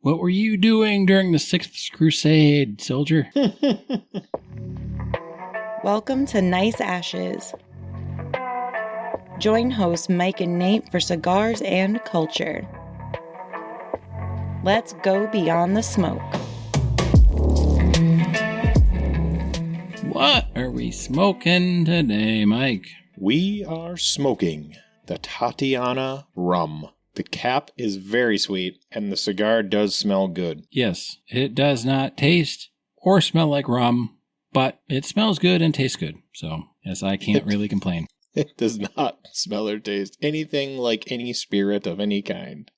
What were you doing during the Sixth Crusade, soldier? Welcome to Nice Ashes. Join hosts Mike and Nate for cigars and culture. Let's go beyond the smoke. What are we smoking today, Mike? We are smoking the Tatiana Rum. The cap is very sweet, and the cigar does smell good. Yes, it does not taste or smell like rum, but it smells good and tastes good. So, yes, I can't really complain. It does not smell or taste anything like any spirit of any kind.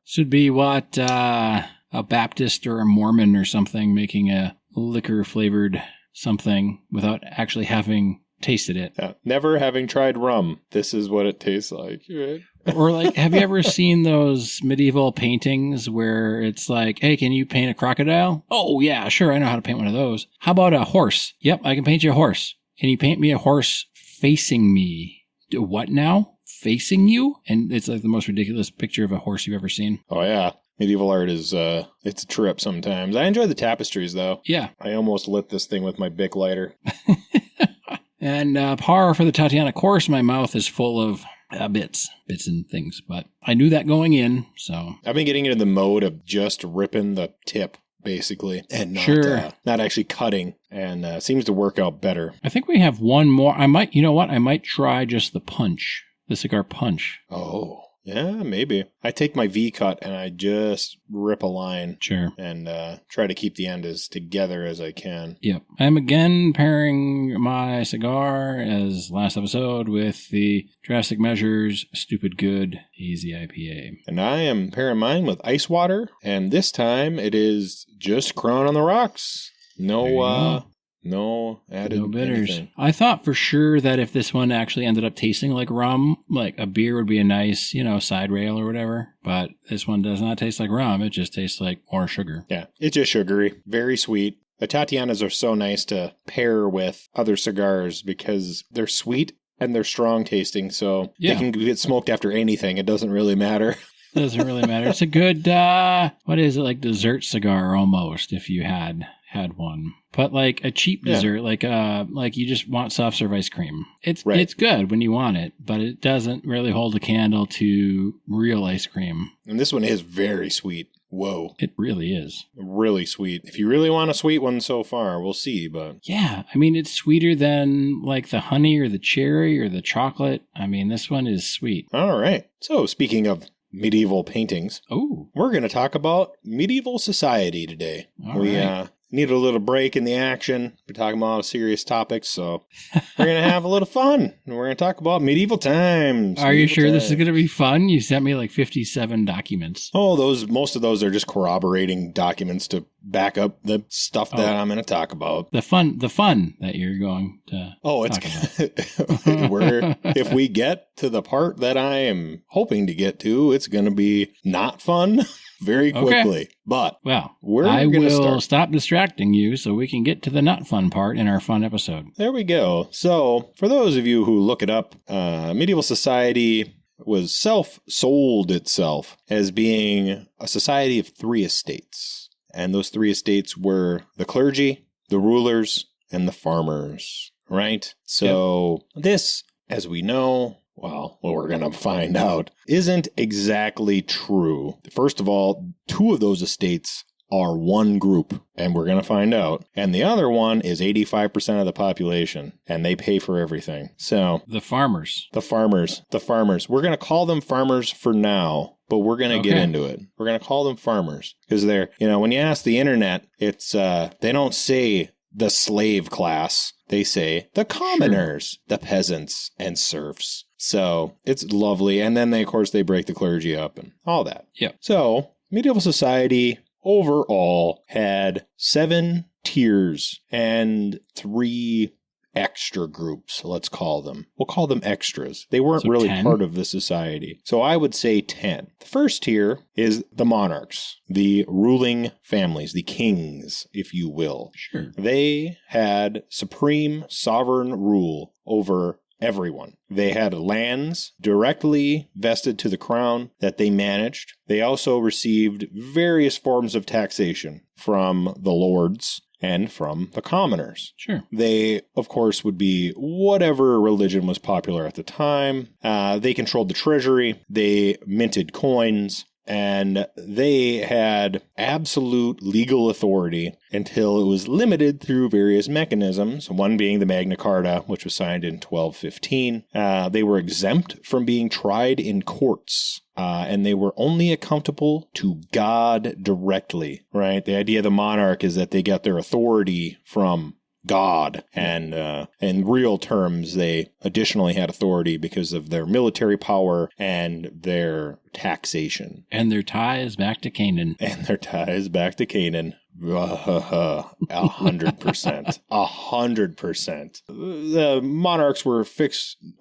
Should be what a Baptist or a Mormon or something making a liquor-flavored something without actually having tasted it. Never having tried rum, this is what it tastes like. Right? Or like, have you ever seen those medieval paintings where it's like, hey, can you paint a crocodile? Oh, yeah, sure, I know how to paint one of those. How about a horse? Yep, I can paint you a horse. Can you paint me a horse facing me? What now? Facing you? And it's like the most ridiculous picture of a horse you've ever seen. Oh, yeah. Medieval art is, it's a trip sometimes. I enjoy the tapestries, though. Yeah. I almost lit this thing with my Bic lighter. And par for the Tatiana course, my mouth is full of bits and things. But I knew that going in, so. I've been getting into the mode of just ripping the tip, basically, and not actually cutting, and seems to work out better. I think we have one more. I might try just the punch, the cigar punch. Oh, yeah, maybe. I take my V-cut and I just rip a line. Sure. And try to keep the end as together as I can. Yep. I'm again pairing my cigar, as last episode, with the Drastic Measures Stupid Good Easy IPA. And I am pairing mine with ice water, and this time it is just Crown on the Rocks. No added no bitters. Anything. I thought for sure that if this one actually ended up tasting like rum, like a beer would be a nice, side rail or whatever. But this one does not taste like rum. It just tastes like more sugar. Yeah, it's just sugary. Very sweet. The Tatianas are so nice to pair with other cigars because they're sweet and they're strong tasting. So They can get smoked after anything. It doesn't really matter. Doesn't really matter. It's a good, what is it, like dessert cigar almost, if you had one. But like a cheap dessert, like you just want soft serve ice cream. It's good when you want it, but it doesn't really hold a candle to real ice cream. And this one is very sweet. Whoa. It really is. Really sweet. If you really want a sweet one so far, we'll see, but... Yeah, I mean, it's sweeter than like the honey or the cherry or the chocolate. I mean, this one is sweet. All right. So speaking of medieval paintings, we're going to talk about medieval society today. We need a little break in the action. We're talking about serious topics, so we're going to have a little fun. And we're going to talk about medieval times. Are you sure this is going to be fun? You sent me like 57 documents. Oh, most of those are just corroborating documents to back up the stuff that I'm going to talk about. The fun that you're going to talk about. If we get to the part that I am hoping to get to, it's going to be not fun very quickly. Okay. But I will stop distracting you so we can get to the not fun part in our fun episode. There we go. So for those of you who look it up, medieval society was sold itself as being a society of 3 estates. And those 3 estates were the clergy, the rulers, and the farmers, right? So this, as we know, well, what we're going to find out, isn't exactly true. First of all, 2 of those estates are one group, and we're going to find out. And the other one is 85% of the population, and they pay for everything. So the farmers. We're going to call them farmers for now. But we're going to get into it. We're going to call them farmers because they're, when you ask the internet, it's, they don't say the slave class. They say the commoners, the peasants, and serfs. So it's lovely. And then they break the clergy up and all that. Yeah. So medieval society overall had 7 tiers and 3 extra groups, let's call them. We'll call them extras. They weren't really 10? Part of the society. So I would say 10. The first tier is the monarchs, the ruling families, the kings, if you will. Sure. They had supreme sovereign rule over everyone. They had lands directly vested to the crown that they managed. They also received various forms of taxation from the lords and from the commoners. Sure. They, of course, would be whatever religion was popular at the time. They controlled the treasury. They minted coins. And they had absolute legal authority until it was limited through various mechanisms, one being the Magna Carta, which was signed in 1215. They were exempt from being tried in courts. And they were only accountable to God directly, right? The idea of the monarch is that they get their authority from God. And in real terms, they additionally had authority because of their military power and their taxation. And their ties back to Canaan. 100%. 100%. The monarchs were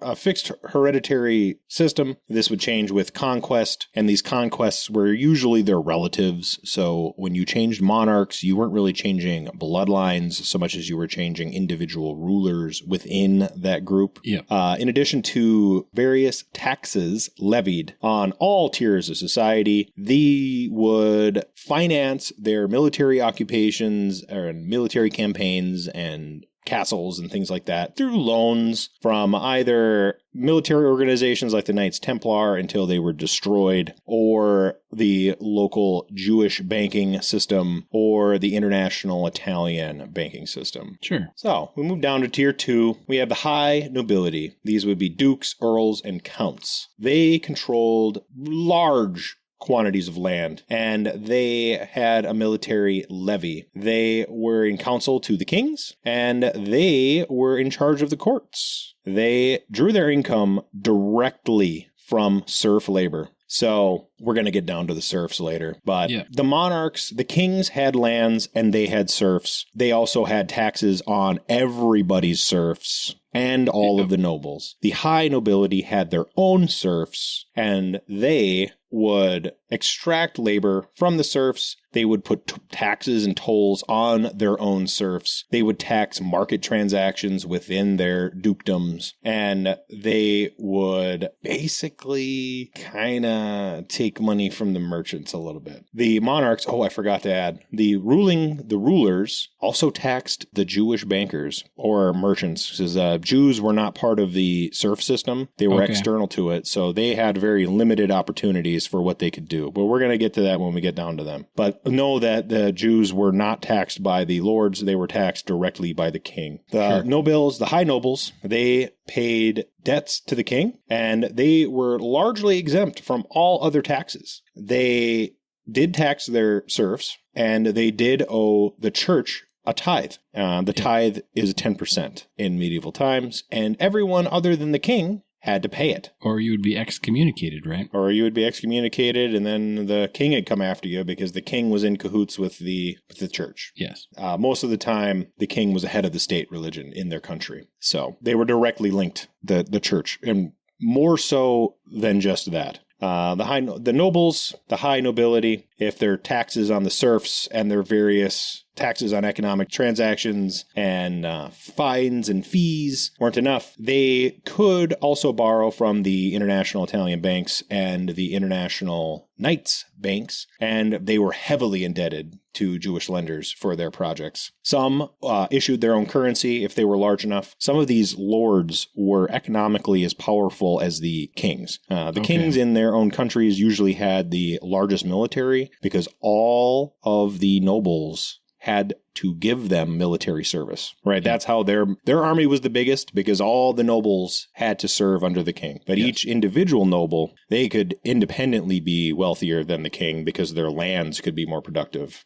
a fixed hereditary system. This would change with conquest, and these conquests were usually their relatives. So when you changed monarchs, you weren't really changing bloodlines so much as you were changing individual rulers within that group. Yep. In addition to various taxes levied on all tiers of society, they would finance their military occupations or military campaigns and castles and things like that through loans from either military organizations like the Knights Templar until they were destroyed, or the local Jewish banking system, or the international Italian banking system. Sure. So we move down to tier 2. We have the high nobility. These would be dukes, earls, and counts. They controlled large quantities of land, and they had a military levy. They were in counsel to the kings, and they were in charge of the courts. They drew their income directly from serf labor. So we're going to get down to the serfs later. But the monarchs, the kings had lands and they had serfs. They also had taxes on everybody's serfs and all of the nobles. The high nobility had their own serfs, and they would extract labor from the serfs. They would put taxes and tolls on their own serfs. They would tax market transactions within their dukedoms. And they would basically kind of take money from the merchants a little bit. The monarchs, I forgot to add, the rulers also taxed the Jewish bankers or merchants, because Jews were not part of the serf system. They were external to it. So they had very limited opportunities for what they could do. But we're going to get to that when we get down to them. But know that the Jews were not taxed by the lords. They were taxed directly by the king. The nobles, the high nobles, they paid debts to the king, and they were largely exempt from all other taxes. They did tax their serfs, and they did owe the church a tithe. The tithe is 10% in medieval times, and everyone other than the king had to pay it. Or you would be excommunicated, right? Or you would be excommunicated, and then the king had come after you because the king was in cahoots with the church. Yes. Most of the time, the king was the head of the state religion in their country. So they were directly linked, the church, and more so than just that. The nobles, the high nobility, if their taxes on the serfs and their various taxes on economic transactions and fines and fees weren't enough, they could also borrow from the international Italian banks and the international Knights banks, and they were heavily indebted to Jewish lenders for their projects. Some issued their own currency if they were large enough. Some of these lords were economically as powerful as the kings. The kings in their own countries usually had the largest military because all of the nobles had to give them military service, right? That's how their army was the biggest, because all the nobles had to serve under the king. But each individual noble, they could independently be wealthier than the king because their lands could be more productive,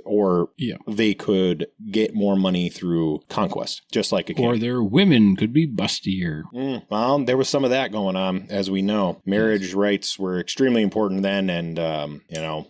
or they could get more money through conquest, just like a king. Or their women could be bustier. Well, there was some of that going on, as we know. Marriage rights were extremely important then, and,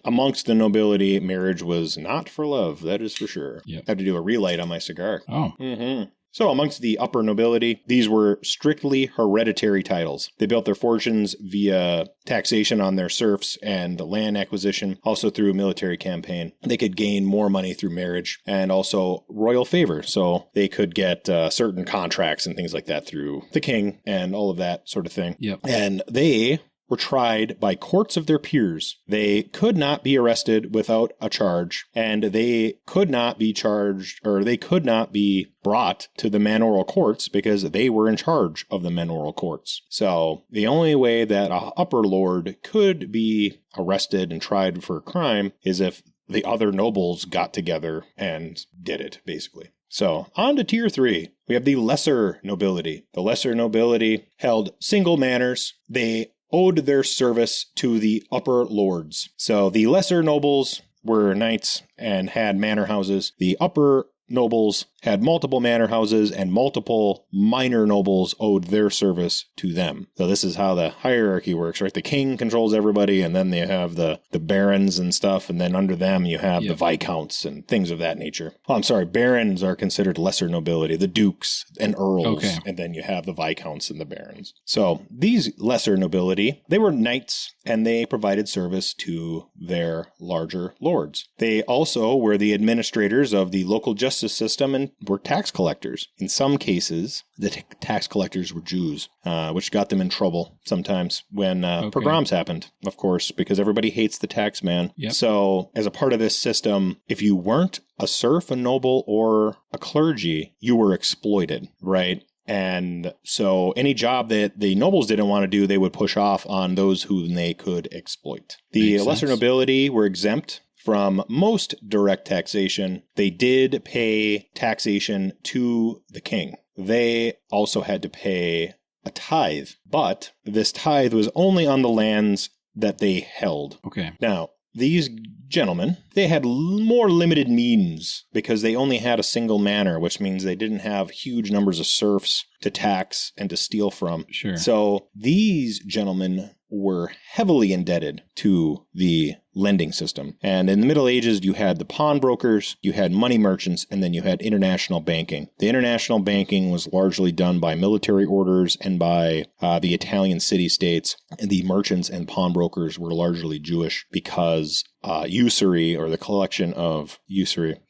amongst the nobility, marriage was not for love, that is for sure. Yep. I have to do a relight on my cigar. Oh. Mm-hmm. So amongst the upper nobility, these were strictly hereditary titles. They built their fortunes via taxation on their serfs and land acquisition, also through a military campaign. They could gain more money through marriage and also royal favor. So they could get certain contracts and things like that through the king and all of that sort of thing. Yep. And they were tried by courts of their peers. They could not be arrested without a charge, and they could not be charged, or they could not be brought to the manorial courts because they were in charge of the manorial courts. So the only way that an upper lord could be arrested and tried for a crime is if the other nobles got together and did it, basically. So on to tier 3, we have the lesser nobility. The lesser nobility held single manors. They owed their service to the upper lords. So the lesser nobles were knights and had manor houses. The upper nobles had multiple manor houses, and multiple minor nobles owed their service to them. So this is how the hierarchy works, right? The king controls everybody, and then they have the barons and stuff, and then under them you have the viscounts and things of that nature. Oh, I'm sorry, barons are considered lesser nobility, the dukes and earls, and then you have the viscounts and the barons. So these lesser nobility, they were knights, and they provided service to their larger lords. They also were the administrators of the local justice system and were tax collectors. In some cases, the tax collectors were Jews, which got them in trouble sometimes when pogroms happened, of course, because everybody hates the tax man. Yep. So as a part of this system, if you weren't a serf, a noble, or a clergy, you were exploited, right? And so any job that the nobles didn't want to do, they would push off on those whom they could exploit. The lesser nobility were exempt from most direct taxation. They did pay taxation to the king. They also had to pay a tithe, but this tithe was only on the lands that they held. Okay. Now, these gentlemen, they had more limited means because they only had a single manor, which means they didn't have huge numbers of serfs to tax and to steal from. Sure. So these gentlemen were heavily indebted to the lending system. And in the Middle Ages, you had the pawnbrokers, you had money merchants, and then you had international banking. The international banking was largely done by military orders and by the Italian city-states. And the merchants and pawnbrokers were largely Jewish because usury, or the collection of usury,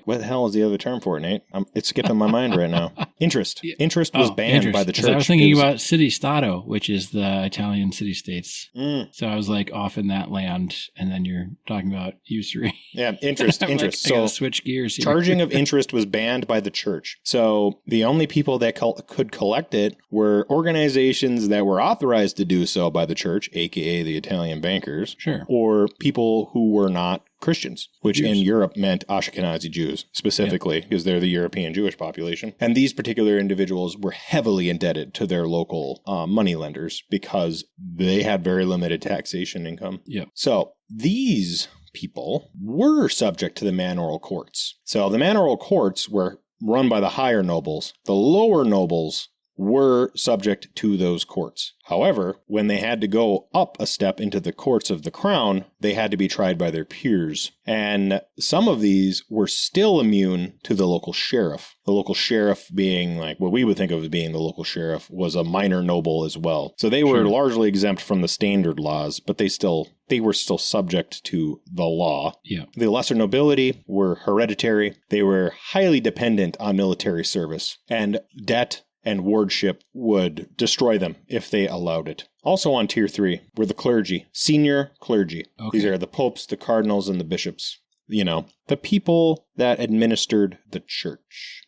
What the hell is the other term for it, Nate? It's skipping my mind right now. Interest. Interest was banned by the church. I was thinking about city-stato, which is the Italian city-states. So I was like off in that land, and then you're talking about usury. Yeah, interest. Like, so switch gears here. Charging of interest was banned by the church. So the only people that could collect it were organizations that were authorized to do so by the church, aka the Italian bankers, or people who were not Christians, which in Europe meant Ashkenazi Jews specifically, because they're the European Jewish population. And these particular individuals were heavily indebted to their local moneylenders because they had very limited taxation income. So these people were subject to the manorial courts. So the manorial courts were run by the higher nobles. The lower nobles were subject to those courts. However, when they had to go up a step into the courts of the crown, they had to be tried by their peers. And some of these were still immune to the local sheriff. The local sheriff being like what we would think of as being the local sheriff was a minor noble as well. So they were largely exempt from the standard laws, but they were still subject to the law. The lesser nobility were hereditary. They were highly dependent on military service, and debt and wardship would destroy them if they allowed it. Also on tier 3 were the clergy, senior clergy. These are the popes, the cardinals, and the bishops. The people that administered the church.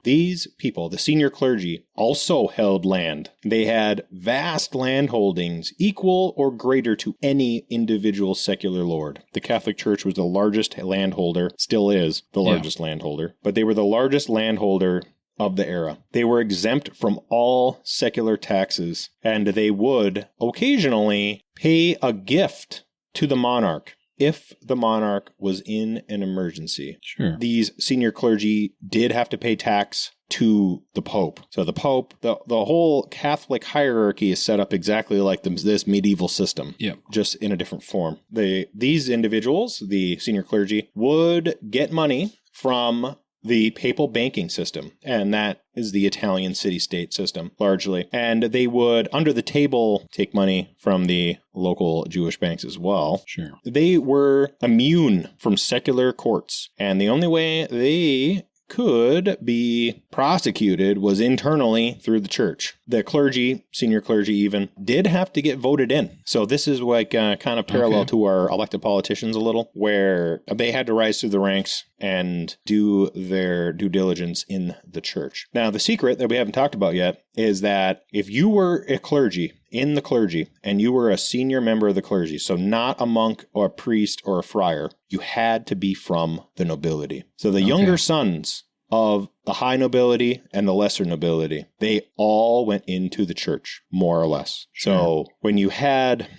These people, the senior clergy, also held land. They had vast land holdings equal or greater to any individual secular lord. The Catholic Church was the largest landholder, still is the largest landholder, but they were the largest landholder of the era. They were exempt from all secular taxes, and they would occasionally pay a gift to the monarch if the monarch was in an emergency. These senior clergy did have to pay tax to the Pope. So the Pope, the whole Catholic hierarchy is set up exactly like this medieval system, just in a different form. These individuals, the senior clergy, would get money from the papal banking system, and that is the Italian city-state system, largely. And they would, under the table, take money from the local Jewish banks as well. Sure. They were immune from secular courts, and the only way they could be prosecuted was internally through the church. The clergy, senior clergy even, did have to get voted in. So this is like kind of parallel to our elected politicians a little, where they had to rise through the ranks and do their due diligence in the church. Now, the secret that we haven't talked about yet is that if you were a clergy, in the clergy, and you were a senior member of the clergy, so not a monk or a priest or a friar, you had to be from the nobility. So the younger sons of the high nobility and the lesser nobility, they all went into the church, more or less. Sure. So when you had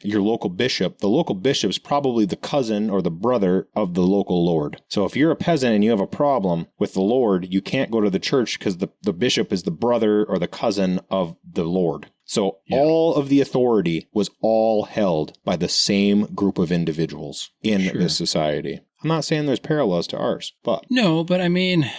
your local bishop, the local bishop is probably the cousin or the brother of the local lord. So if you're a peasant and you have a problem with the lord, you can't go to the church because the bishop is the brother or the cousin of the lord. So all of the authority was all held by the same group of individuals in this society. I'm not saying there's parallels to ours, but... No, but I mean,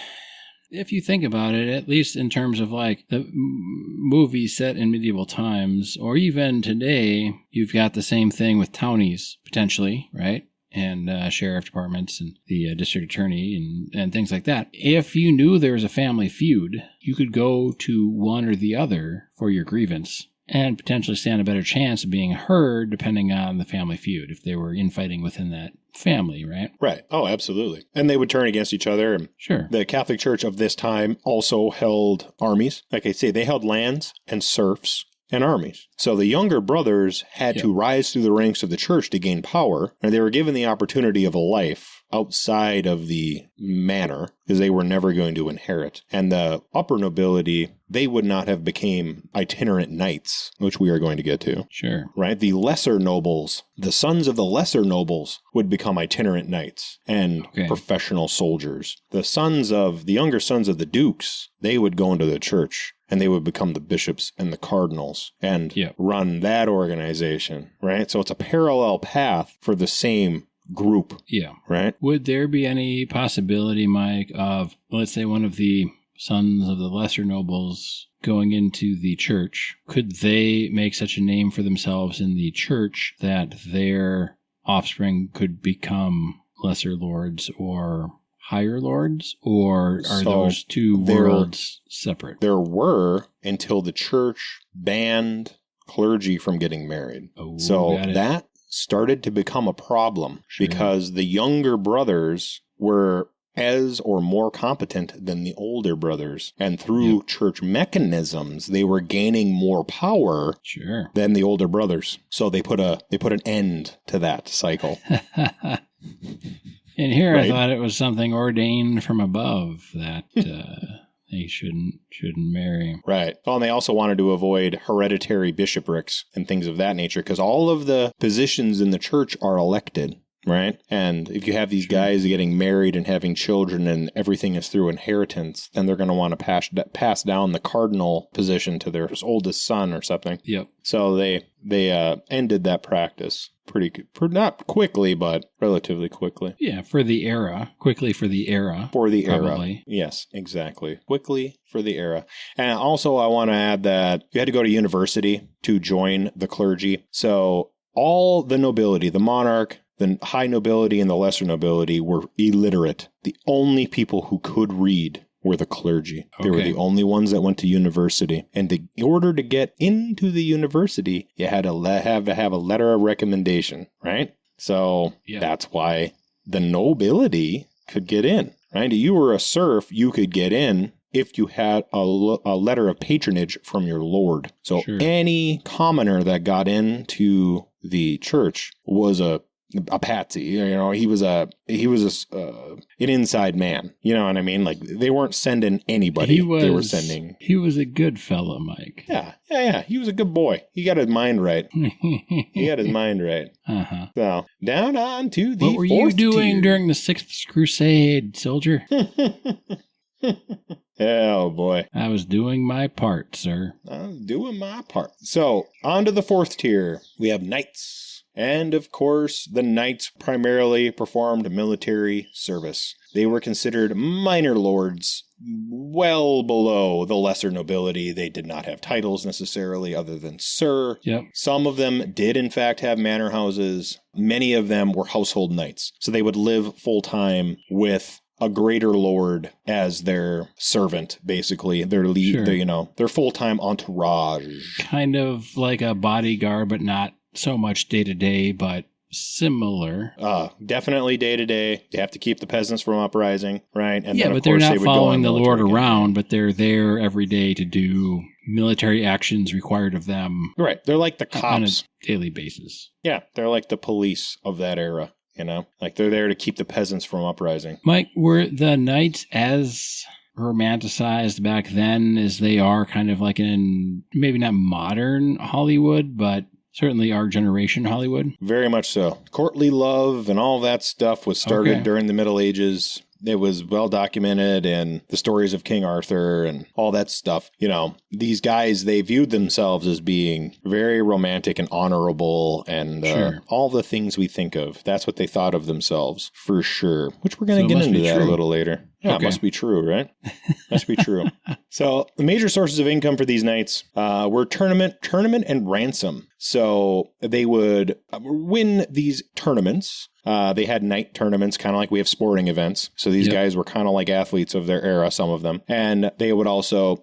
if you think about it, at least in terms of like the movies set in medieval times, or even today, you've got the same thing with townies, potentially, right? And sheriff departments and the district attorney and things like that. If you knew there was a family feud, you could go to one or the other for your grievance and potentially stand a better chance of being heard depending on the family feud, if they were infighting within that family, right? Right. Oh, absolutely. And they would turn against each other. Sure. The Catholic Church of this time also held armies. Like I say, they held lands and serfs and armies. So the younger brothers had to rise through the ranks of the church to gain power, and they were given the opportunity of a life outside of the manor because they were never going to inherit. And the upper nobility, they would not have became itinerant knights, which we are going to get to. Sure. Right? The lesser nobles, the sons of the lesser nobles would become itinerant knights and professional soldiers. The younger sons of the dukes, they would go into the church and they would become the bishops and the cardinals and run that organization, right? So it's a parallel path for the same group. Yeah. Right? Would there be any possibility, Mike, of, let's say, one of the sons of the lesser nobles going into the church? Could they make such a name for themselves in the church that their offspring could become lesser lords or higher lords? Or are those two worlds separate? There were until the church banned clergy from getting married. Oh, so that started to become a problem because the younger brothers were as or more competent than the older brothers. And through church mechanisms, they were gaining more power than the older brothers. So they put an end to that cycle. And here I thought it was something ordained from above that they shouldn't marry. Right. Well, and they also wanted to avoid hereditary bishoprics and things of that nature because all of the positions in the church are elected. Right? And if you have these guys getting married and having children and everything is through inheritance, then they're going to want to pass down the cardinal position to their oldest son or something. Yep. So they ended that practice not quickly, but relatively quickly. Yeah, for the era. Quickly for the era. For the probably. era. Yes, exactly. Quickly for the era. And also I want to add that you had to go to university to join the clergy. So all the nobility, the monarch, the high nobility and the lesser nobility were illiterate. The only people who could read were the clergy. They were the only ones that went to university. And in order to get into the university, you had to have a letter of recommendation, right? So that's why the nobility could get in, right? You were a serf, you could get in if you had a letter of patronage from your lord. So any commoner that got into the church was a patsy, he was an inside man. You know what I mean? Like they weren't sending anybody. He was a good fella, Mike. Yeah. He was a good boy. He got his mind right. Uh-huh. So down on to the What were you doing during the Sixth Crusade, soldier? Oh, boy. I was doing my part, sir. I was doing my part. So, on to the fourth tier. We have knights. And of course, the knights primarily performed military service. They were considered minor lords, well below the lesser nobility. They did not have titles necessarily other than sir. Yep. Some of them did in fact have manor houses. Many of them were household knights. So they would live full time with a greater lord as their servant, basically. Their lead, Sure. their full-time entourage. Kind of like a bodyguard, but not so much day to day, but similar. Definitely day to day. You have to keep the peasants from uprising, right? And yeah, then, but of they're course, not they would go following on the Lord military around, campaign. but they're there every day to do military actions required of them. Right. They're like the On a cops. daily basis. Yeah, they're like the police of that era, Like they're there to keep the peasants from uprising. Mike, were the knights as romanticized back then as they are kind of like in maybe not modern Hollywood, but certainly our generation Hollywood? Very much so. Courtly love and all that stuff was started Okay. during the Middle Ages. It was well documented in the stories of King Arthur and all that stuff. These guys, they viewed themselves as being very romantic and honorable and Sure. all the things we think of. That's what they thought of themselves, for sure, which we're going So to it get must into be that a true. little later. Yeah, Okay. It must be true, right? Must be true. So the major sources of income for these knights were tournament and ransom. So they would win these tournaments. They had night tournaments, kind of like we have sporting events. So these guys were kind of like athletes of their era, some of them. And they would also,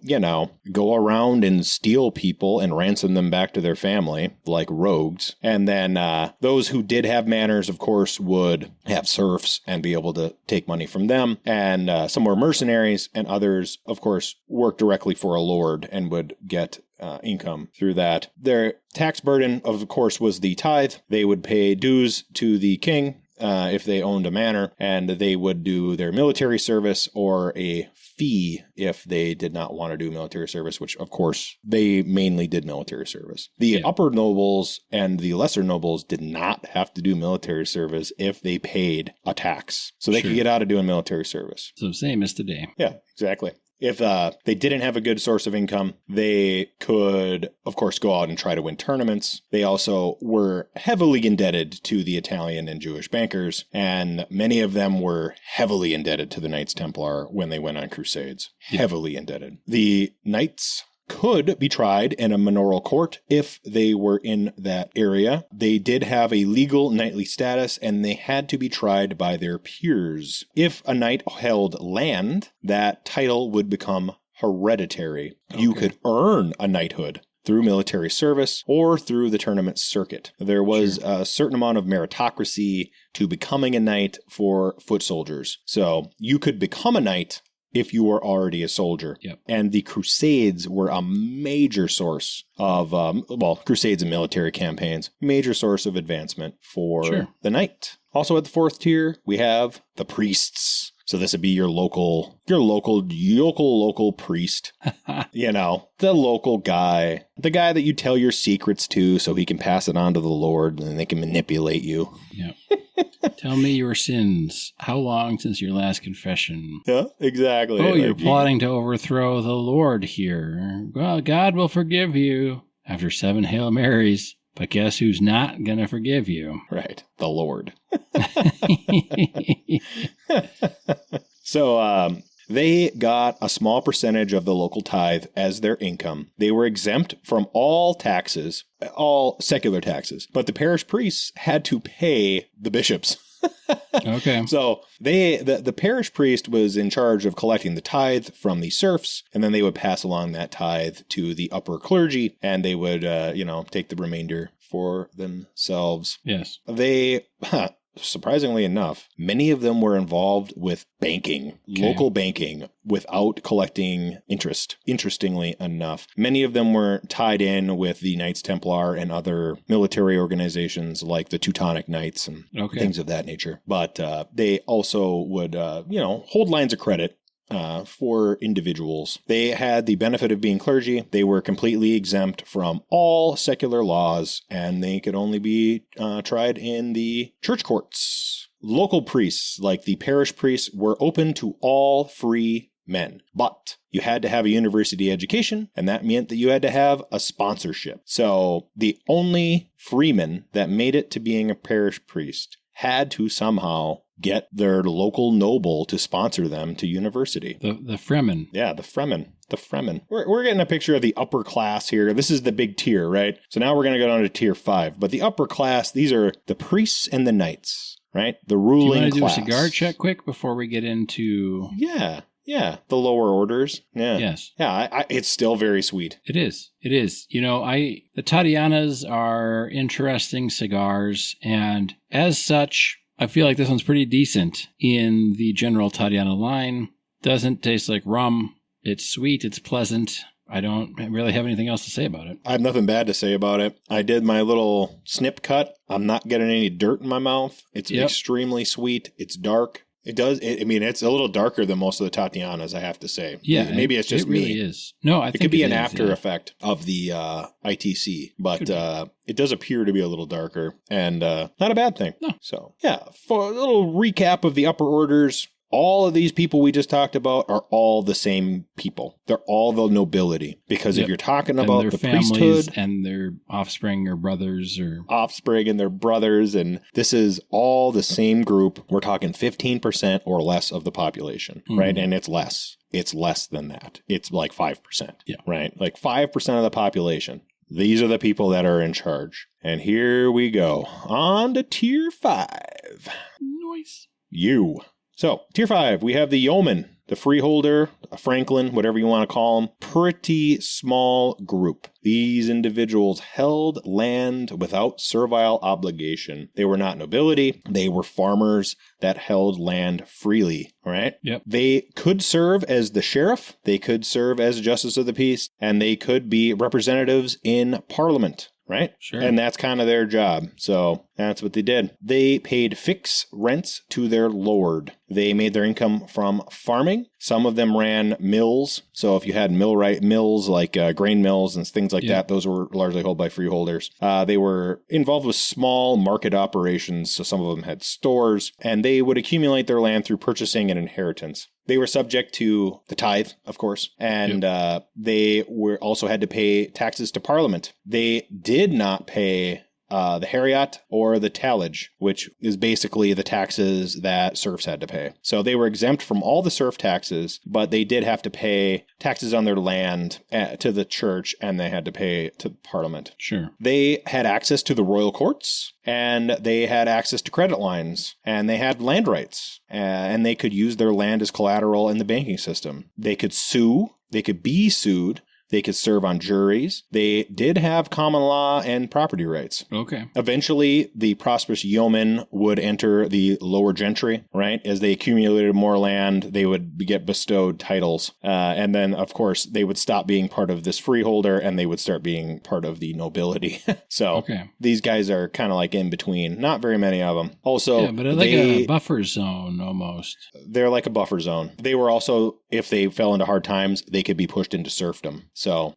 go around and steal people and ransom them back to their family like rogues. And then those who did have manors, of course, would have serfs and be able to take money from them. And some were mercenaries, and others, of course, worked directly for a lord and would get income through that. Their tax burden, of course, was the tithe. They would pay dues to the king if they owned a manor, and they would do their military service or a fee if they did not want to do military service, which, of course, they mainly did military service. The upper nobles and the lesser nobles did not have to do military service if they paid a tax. So they could get out of doing military service. So same as today. Yeah, exactly. If they didn't have a good source of income, they could, of course, go out and try to win tournaments. They also were heavily indebted to the Italian and Jewish bankers, and many of them were heavily indebted to the Knights Templar when they went on crusades. Heavily indebted. The knights could be tried in a manorial court if they were in that area. They did have a legal knightly status, and they had to be tried by their peers. If a knight held land, that title would become hereditary. You could earn a knighthood through military service or through the tournament circuit. There was a certain amount of meritocracy to becoming a knight for foot soldiers. So you could become a knight if you were already a soldier. And the crusades were a major source of, crusades and military campaigns, major source of advancement for the knight. Also at the fourth tier, we have the priests. So this would be your local priest, the local guy, the guy that you tell your secrets to so he can pass it on to the Lord and they can manipulate you. Tell me your sins. How long since your last confession? Yeah, exactly. Oh, you're plotting to overthrow the Lord here. Well, God will forgive you after 7 Hail Marys. But guess who's not going to forgive you? Right. The Lord. So they got a small percentage of the local tithe as their income. They were exempt from all taxes, all secular taxes, but the parish priests had to pay the bishops. Okay. So the parish priest was in charge of collecting the tithe from the serfs, and then they would pass along that tithe to the upper clergy, and they would, take the remainder for themselves. Yes. They, surprisingly enough, many of them were involved with banking, local banking, without collecting interest. Interestingly enough, many of them were tied in with the Knights Templar and other military organizations like the Teutonic Knights and things of that nature. But they also would, hold lines of credit for individuals. They had the benefit of being clergy. They were completely exempt from all secular laws, and they could only be tried in the church courts. Local priests, like the parish priests, were open to all free men. But you had to have a university education, and that meant that you had to have a sponsorship. So the only freemen that made it to being a parish priest had to somehow get their local noble to sponsor them to university. The Fremen. Yeah, the Fremen. The Fremen. We're getting a picture of the upper class here. This is the big tier, right? So now we're going to go down to tier 5. But the upper class, these are the priests and the knights, right? The ruling class. Do you want to do a cigar check quick before we get into... Yeah, the lower orders. Yeah. Yes. Yeah, it's still very sweet. It is. You know, the Tatianas are interesting cigars, and as such, I feel like this one's pretty decent in the general Tatiana line. Doesn't taste like rum. It's sweet. It's pleasant. I don't really have anything else to say about it. I have nothing bad to say about it. I did my little snip cut. I'm not getting any dirt in my mouth. It's extremely sweet. It's dark. It does. It's a little darker than most of the Tatianas, I have to say. Yeah. Maybe it's just me. It really is. No, I think it could be an after effect of the ITC, but it does appear to be a little darker, and not a bad thing. No. So, yeah, for a little recap of the upper orders, all of these people we just talked about are all the same people. They're all the nobility. Because if you're talking about the priesthood and their offspring or brothers or offspring and their brothers, and this is all the same group. We're talking 15% or less of the population, right? And it's less. It's less than that. It's like 5%, right? Like 5% of the population. These are the people that are in charge. And here we go. On to tier 5. Nice. So, tier 5, we have the yeoman, the freeholder, a franklin, whatever you want to call them. Pretty small group. These individuals held land without servile obligation. They were not nobility. They were farmers that held land freely, all right? Yep. They could serve as the sheriff. They could serve as justice of the peace. And they could be representatives in parliament. Right? Sure. And that's kind of their job. So that's what they did. They paid fixed rents to their lord. They made their income from farming. Some of them ran mills. So if you had mills like grain mills and things like that, those were largely held by freeholders. They were involved with small market operations. So some of them had stores, and they would accumulate their land through purchasing and inheritance. They were subject to the tithe, of course, and they were also had to pay taxes to Parliament. They did not pay the Harriot or the tallage, which is basically the taxes that serfs had to pay. So they were exempt from all the serf taxes, but they did have to pay taxes on their land to the church, and they had to pay to Parliament. Sure. They had access to the royal courts, and they had access to credit lines, and they had land rights, and they could use their land as collateral in the banking system. They could sue. They could be sued. They could serve on juries. They did have common law and property rights. Okay. Eventually, the prosperous yeomen would enter the lower gentry, right? As they accumulated more land, they would get bestowed titles. And then, of course, they would stop being part of this freeholder and they would start being part of the nobility. So these guys are kind of like in between. Not very many of them. Also, but like a buffer zone almost. They're like a buffer zone. They were also, if they fell into hard times, they could be pushed into serfdom. So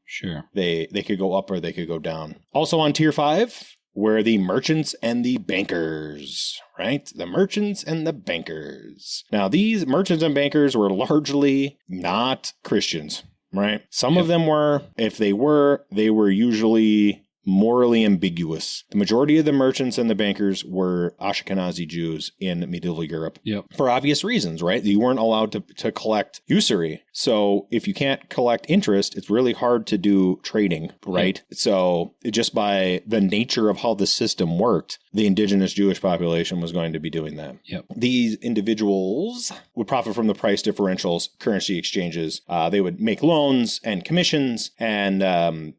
they could go up or they could go down. Also on tier 5 were the merchants and the bankers, right? The merchants and the bankers. Now, these merchants and bankers were largely not Christians, right? Some of them were. If they were usually morally ambiguous. The majority of the merchants and the bankers were Ashkenazi Jews in medieval Europe. For obvious reasons, right? You weren't allowed to collect usury. So if you can't collect interest, it's really hard to do trading, right? So just by the nature of how the system worked, the indigenous Jewish population was going to be doing that. These individuals would profit from the price differentials, currency exchanges. They would make loans and commissions, and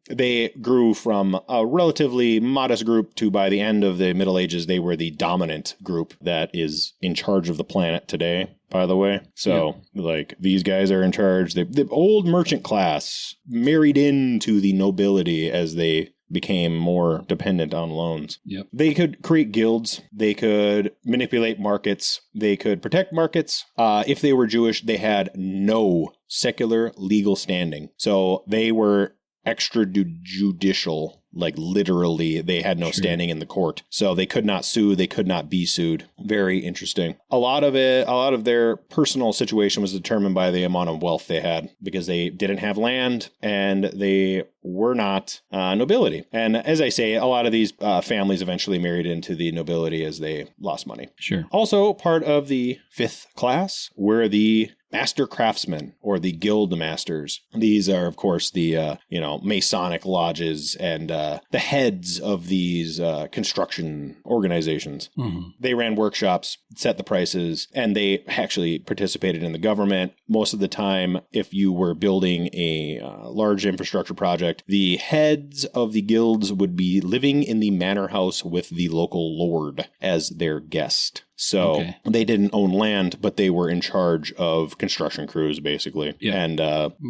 they grew from a relatively modest group to, by the end of the Middle Ages, they were the dominant group that is in charge of the planet today, by the way. So, like, these guys are in charge. The old merchant class married into the nobility as they became more dependent on loans. They could create guilds. They could manipulate markets. They could protect markets. If they were Jewish, they had no secular legal standing. So they were extrajudicial, like literally they had no standing in the court. So they could not sue, they could not be sued. Very interesting. A lot of their personal situation was determined by the amount of wealth they had, because they didn't have land and they were not nobility. And as I say, a lot of these families eventually married into the nobility as they lost money. Sure. Also, part of the fifth class were the master craftsmen, or the guild masters. These are, of course, the Masonic lodges and the heads of these construction organizations. Mm-hmm. They ran workshops, set the prices, and they actually participated in the government. Most of the time, if you were building a large infrastructure project, the heads of the guilds would be living in the manor house with the local lord as their guest. So They didn't own land, but they were in charge of construction crews, basically. Yeah. And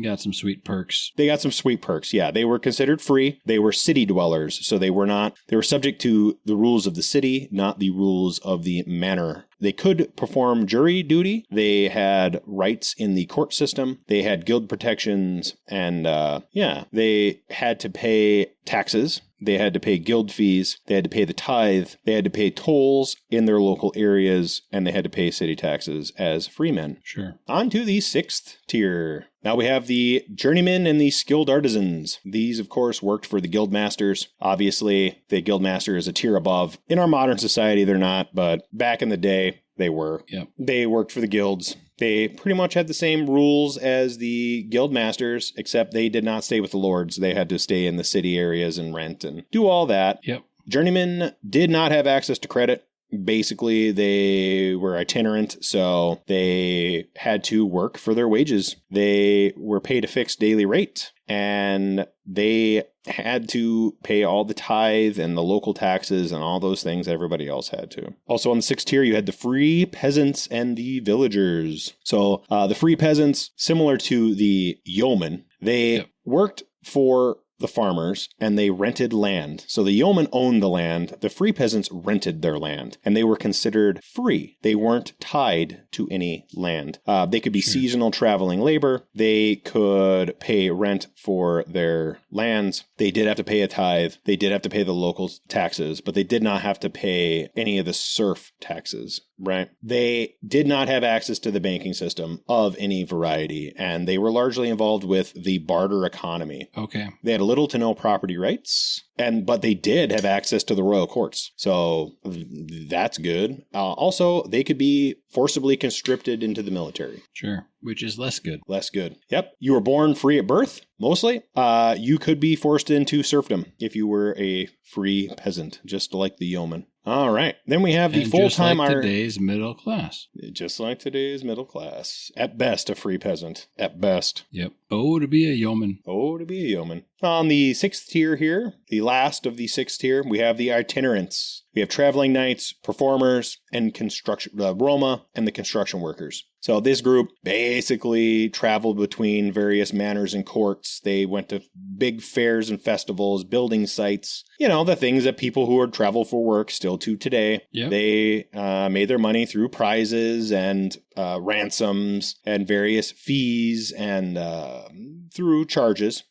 got some sweet perks. They got some sweet perks. Yeah. They were considered free. They were city dwellers. So they were subject to the rules of the city, not the rules of the manor. They could perform jury duty. They had rights in the court system. They had guild protections. And they had to pay taxes. They had to pay guild fees. They had to pay the tithe. They had to pay tolls in their local areas. And they had to pay city taxes as freemen. Sure. On to the sixth tier. Now we have the journeymen and the skilled artisans. These, of course, worked for the guild masters. Obviously, the guild master is a tier above. In our modern society, they're not, but back in the day, they were. Yep. They worked for the guilds. They pretty much had the same rules as the guild masters, except they did not stay with the lords. They had to stay in the city areas and rent and do all that. Yep. Journeymen did not have access to credit. Basically, they were itinerant, so they had to work for their wages. They were paid a fixed daily rate, and they had to pay all the tithe and the local taxes and all those things everybody else had to. Also on the sixth tier, you had the free peasants and the villagers. So the free peasants, similar to the yeomen, they worked for the farmers, and they rented land. So the yeomen owned the land, the free peasants rented their land, and they were considered free. They weren't tied to any land. They could be seasonal traveling labor. They could pay rent for their lands. They did have to pay a tithe. They did have to pay the local taxes, but they did not have to pay any of the serf taxes. Right. They did not have access to the banking system of any variety, and they were largely involved with the barter economy. Okay. They had little to no property rights, but they did have access to the royal courts. So that's good. Also, they could be forcibly conscripted into the military. Sure. Which is less good. Less good. Yep. You were born free at birth, mostly. You could be forced into serfdom if you were a free peasant, just like the yeoman. All right. Then we have the full-time... Just like today's middle class. Just like today's middle class. At best, a free peasant. At best. Yep. Oh, to be a yeoman. Oh, to be a yeoman. On the sixth tier here, the last of the sixth tier, we have the itinerants. We have traveling knights, performers, and Roma, and the construction workers. So this group basically traveled between various manors and courts. They went to big fairs and festivals, building sites, the things that people who would travel for work still do today. Yep. They made their money through prizes and ransoms and various fees and through charges,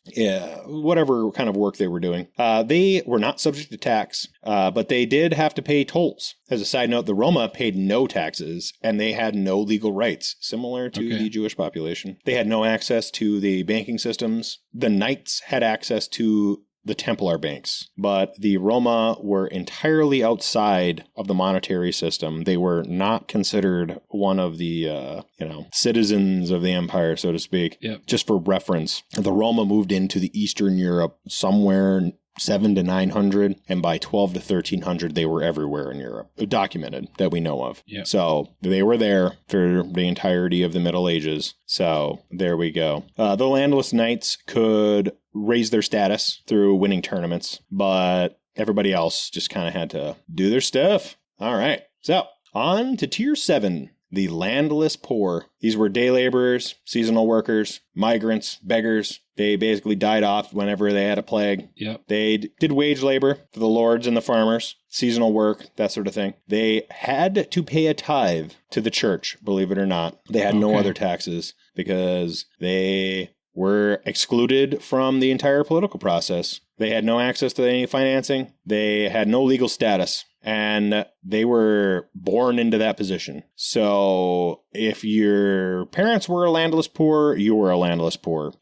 whatever kind of work they were doing. They were not subject to tax, but they did have to pay tolls. As a side note, the Roma paid no taxes, and they had no legal rights, similar to the Jewish population. They had no access to the banking systems. The Knights had access to the Templar banks, but the Roma were entirely outside of the monetary system. They were not considered one of the, citizens of the empire, so to speak. Yep. Just for reference, the Roma moved into the Eastern Europe somewhere 7 to 900, and by 12 to 1300, they were everywhere in Europe, documented that we know of. Yep. So they were there for the entirety of the Middle Ages. So there we go. The landless knights could raise their status through winning tournaments, but everybody else just kind of had to do their stuff. All right. So on to tier 7. The landless poor. These were day laborers, seasonal workers, migrants, beggars. They basically died off whenever they had a plague. Yep. They did wage labor for the lords and the farmers, seasonal work, that sort of thing. They had to pay a tithe to the church, believe it or not. They had no other taxes because they were excluded from the entire political process. They had no access to any financing. They had no legal status. And They were born into that position. So if your parents were a landless poor, you were a landless poor.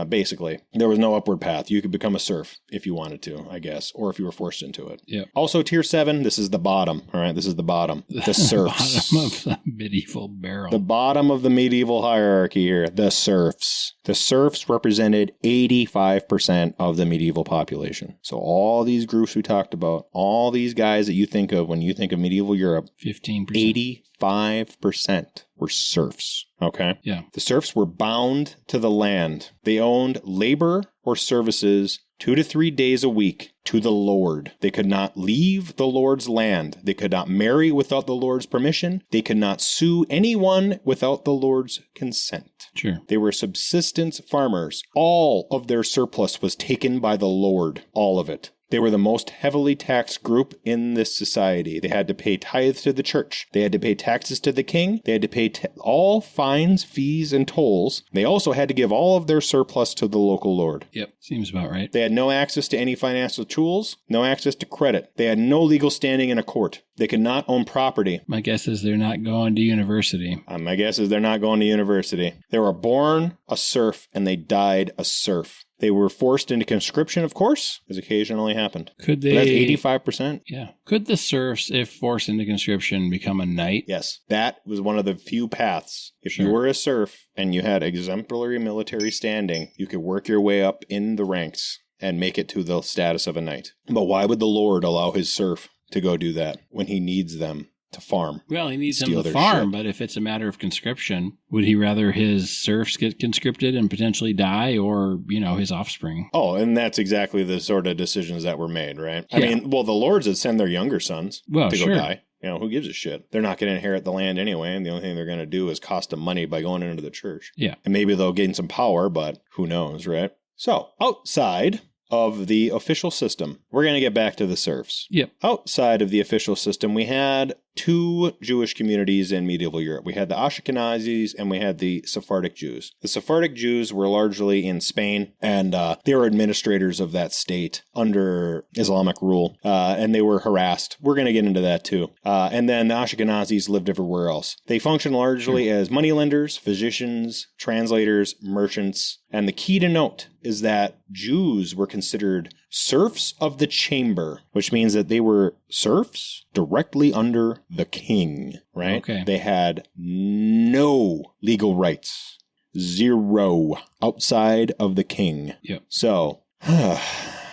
Basically, there was no upward path. You could become a serf if you wanted to, I guess, or if you were forced into it. Yeah. Also, tier 7, this is the bottom. All right, this is the bottom. The serfs. Bottom of the medieval barrel. The bottom of the medieval hierarchy here, the serfs. The serfs represented 85% of the medieval population. So all these groups we talked about, all these guys that you think of when you think of medieval Europe, 15%. 85% were serfs. Okay? Yeah. The serfs were bound to the land. They owned labor or services 2 to 3 days a week to the Lord. They could not leave the Lord's land. They could not marry without the Lord's permission. They could not sue anyone without the Lord's consent. Sure. They were subsistence farmers. All of their surplus was taken by the Lord. All of it. They were the most heavily taxed group in this society. They had to pay tithes to the church. They had to pay taxes to the king. They had to pay all fines, fees, and tolls. They also had to give all of their surplus to the local lord. Yep. Seems about right. They had no access to any financial tools, no access to credit. They had no legal standing in a court. They could not own property. My guess is they're not going to university. My guess is they're not going to university. They were born a serf and they died a serf. They were forced into conscription, of course, as occasionally happened. Could they? But that's 85%. Yeah. Could the serfs, if forced into conscription, become a knight? Yes. That was one of the few paths. If Sure. you were a serf and you had exemplary military standing, you could work your way up in the ranks and make it to the status of a knight. But why would the Lord allow his serf to go do that when he needs them to farm? Well, he needs them Steal to their farm, shit. but if it's a matter of conscription, would he rather his serfs get conscripted and potentially die, or, his offspring? Oh, and that's exactly the sort of decisions that were made, right? I Yeah. mean, well, the lords would send their younger sons Well, to go sure. die. Who gives a shit? They're not going to inherit the land anyway, and the only thing they're going to do is cost them money by going into the church. Yeah. And maybe they'll gain some power, but who knows, right? So, outside of the official system, we're going to get back to the serfs. Yep. Outside of the official system, we had 2 Jewish communities in medieval Europe. We had the Ashkenazis and we had the Sephardic Jews. The Sephardic Jews were largely in Spain, and they were administrators of that state under Islamic rule, and they were harassed. We're going to get into that too. And then the Ashkenazis lived everywhere else. They functioned largely as moneylenders, physicians, translators, merchants, and the key to note is that Jews were considered serfs of the chamber, which means that they were serfs directly under the king, right? Okay. They had no legal rights. 0 outside of the king. Yep. So,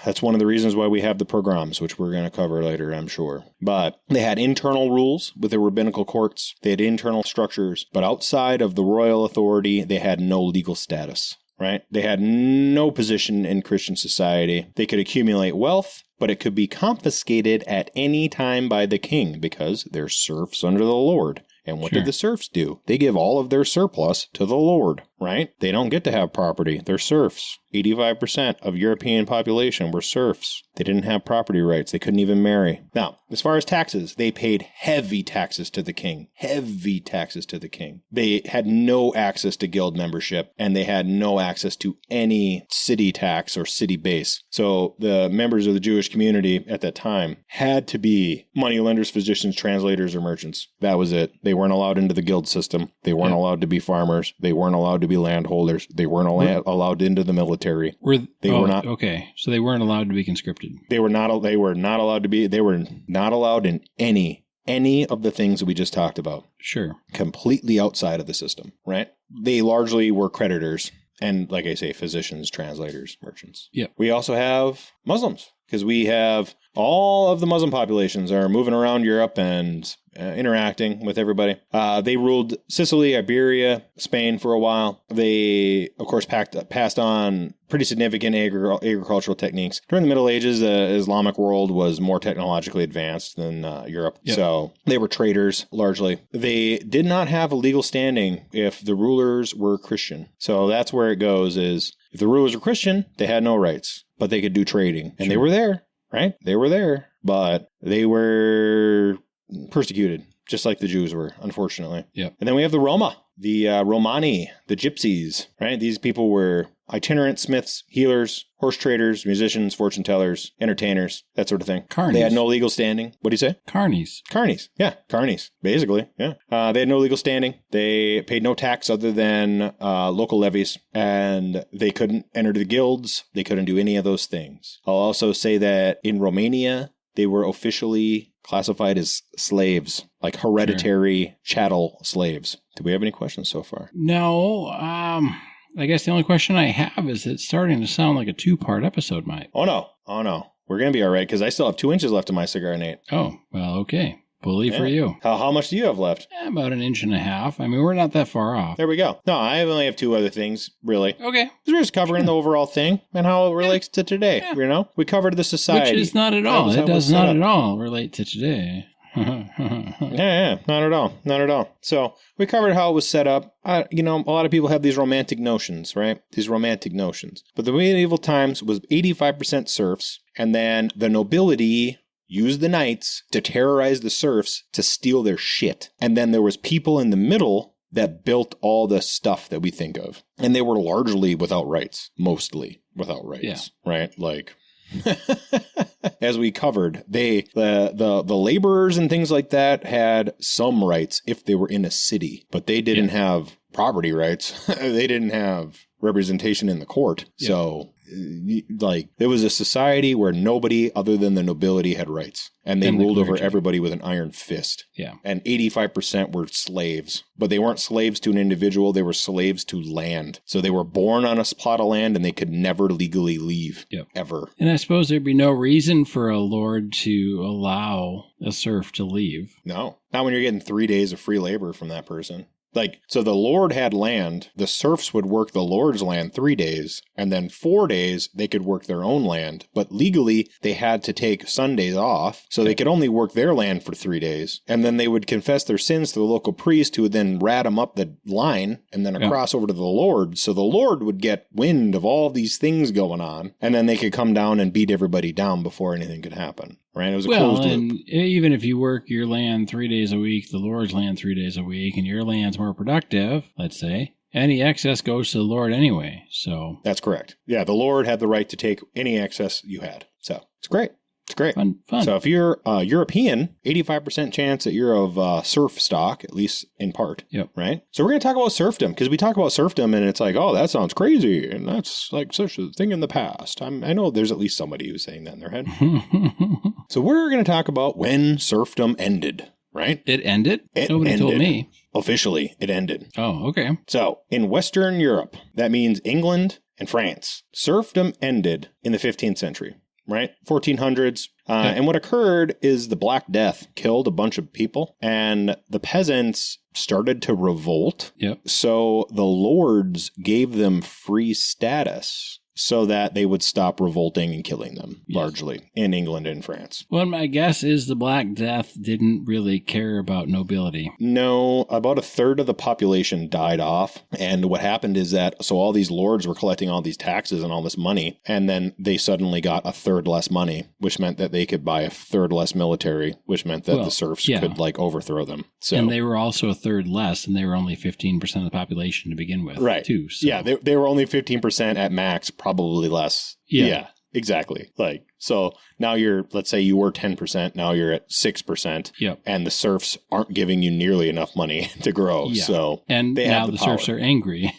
that's one of the reasons why we have the pogroms, which we're going to cover later, I'm sure. But they had internal rules with the rabbinical courts. They had internal structures. But outside of the royal authority, they had no legal status. Right? They had no position in Christian society. They could accumulate wealth, but it could be confiscated at any time by the king because they're serfs under the Lord. And what Sure. did the serfs do? They give all of their surplus to the Lord, right? They don't get to have property. They're serfs. 85% of European population were serfs. They didn't have property rights. They couldn't even marry. Now, as far as taxes, they paid heavy taxes to the king. Heavy taxes to the king. They had no access to guild membership, and they had no access to any city tax or city base. So the members of the Jewish community at that time had to be moneylenders, physicians, translators, or merchants. That was it. They weren't allowed into the guild system. They weren't allowed to be farmers. They weren't allowed to be landholders. They weren't allowed into the military. They were not. Okay, so they weren't allowed to be conscripted. They were not allowed to be. They were not allowed in any of the things that we just talked about. Sure. Completely outside of the system, right? They largely were creditors. And like I say, physicians, translators, merchants. Yep. We also have Muslims, because we have all of the Muslim populations are moving around Europe and interacting with everybody. They ruled Sicily, Iberia, Spain for a while. They, of course, passed on pretty significant agricultural techniques. During the Middle Ages, the Islamic world was more technologically advanced than Europe. Yep. So they were traders, largely. They did not have a legal standing if the rulers were Christian. So that's where it goes is, if the rulers were Christian, they had no rights, but they could do trading. And they were there, right? They were there, but they were persecuted, just like the Jews were, unfortunately. Yep. And then we have the Roma, the Romani, the Gypsies, right? These people were itinerant smiths, healers, horse traders, musicians, fortune tellers, entertainers, that sort of thing. Carnies. They had no legal standing. What do you say? Carnies. Carnies. Yeah, carnies, basically. Yeah. They had no legal standing. They paid no tax other than local levies, and they couldn't enter the guilds. They couldn't do any of those things. I'll also say that in Romania, they were officially classified as slaves, like hereditary chattel slaves. Do we have any questions so far? No. I guess the only question I have is it's starting to sound like a 2-part episode, Mike. Oh, no. We're going to be all right because I still have 2 inches left of my cigar, Nate. Oh, well, okay. Bully for you. How much do you have left? About 1.5 inches. I mean, we're not that far off. There we go. No, I only have 2 other things, really. Okay. We're just covering the overall thing and how it relates to today, you know? We covered the society. Which is not at all. It does not at all relate to today. Yeah, not at all. So we covered how it was set up. A lot of people have these romantic notions, right? But the medieval times was 85% serfs, and then the nobility used the knights to terrorize the serfs to steal their shit. And then there was people in the middle that built all the stuff that we think of. And they were largely without rights, mostly without rights, right? Like... As we covered, the laborers and things like that had some rights if they were in a city, but they didn't have property rights. They didn't have representation in the court. Yeah. So, there was a society where nobody other than the nobility had rights, and they ruled over everybody with an iron fist. Yeah. And 85% were slaves, but they weren't slaves to an individual. They were slaves to land. So they were born on a plot of land and they could never legally leave. Yep. Ever. And I suppose there'd be no reason for a lord to allow a serf to leave. No. Not when you're getting 3 days of free labor from that person. So the lord had land, the serfs would work the lord's land 3 days, and then 4 days they could work their own land. But legally, they had to take Sundays off, so they could only work their land for 3 days. And then they would confess their sins to the local priest, who would then rat them up the line and then across over to the lord. So the lord would get wind of all these things going on, and then they could come down and beat everybody down before anything could happen. Right? It was a closed loop. And even if you work your land 3 days a week, the Lord's land 3 days a week, and your land's more productive, let's say, any excess goes to the Lord anyway. So that's correct. Yeah, the Lord had the right to take any excess you had. So it's great. It's great. Fun. So if you're European, 85% chance that you're of serf stock, at least in part. Yep. Right? So we're going to talk about serfdom, because we talk about serfdom and it's like, oh, that sounds crazy. And that's like such a thing in the past. I know there's at least somebody who's saying that in their head. So we're going to talk about when serfdom ended, right? It ended? Nobody told me. Officially, it ended. Oh, okay. So in Western Europe, that means England and France, serfdom ended in the 15th century. Right? 1400s. And what occurred is the Black Death killed a bunch of people, and the peasants started to revolt. Yep. So the lords gave them free status so that they would stop revolting and killing them, largely, in England and France. Well, my guess is the Black Death didn't really care about nobility. No, about a third of the population died off. And what happened is that, so all these lords were collecting all these taxes and all this money, and then they suddenly got a third less money, which meant that they could buy a third less military, which meant that the serfs could, overthrow them. So, and they were also a third less, and they were only 15% of the population to begin with, right? Too. So. Yeah, they were only 15% at max, probably less. Yeah, exactly. So now let's say you were 10%, now you're at 6%. Yep. And the serfs aren't giving you nearly enough money to grow. Yeah. So and they now have the serfs are angry.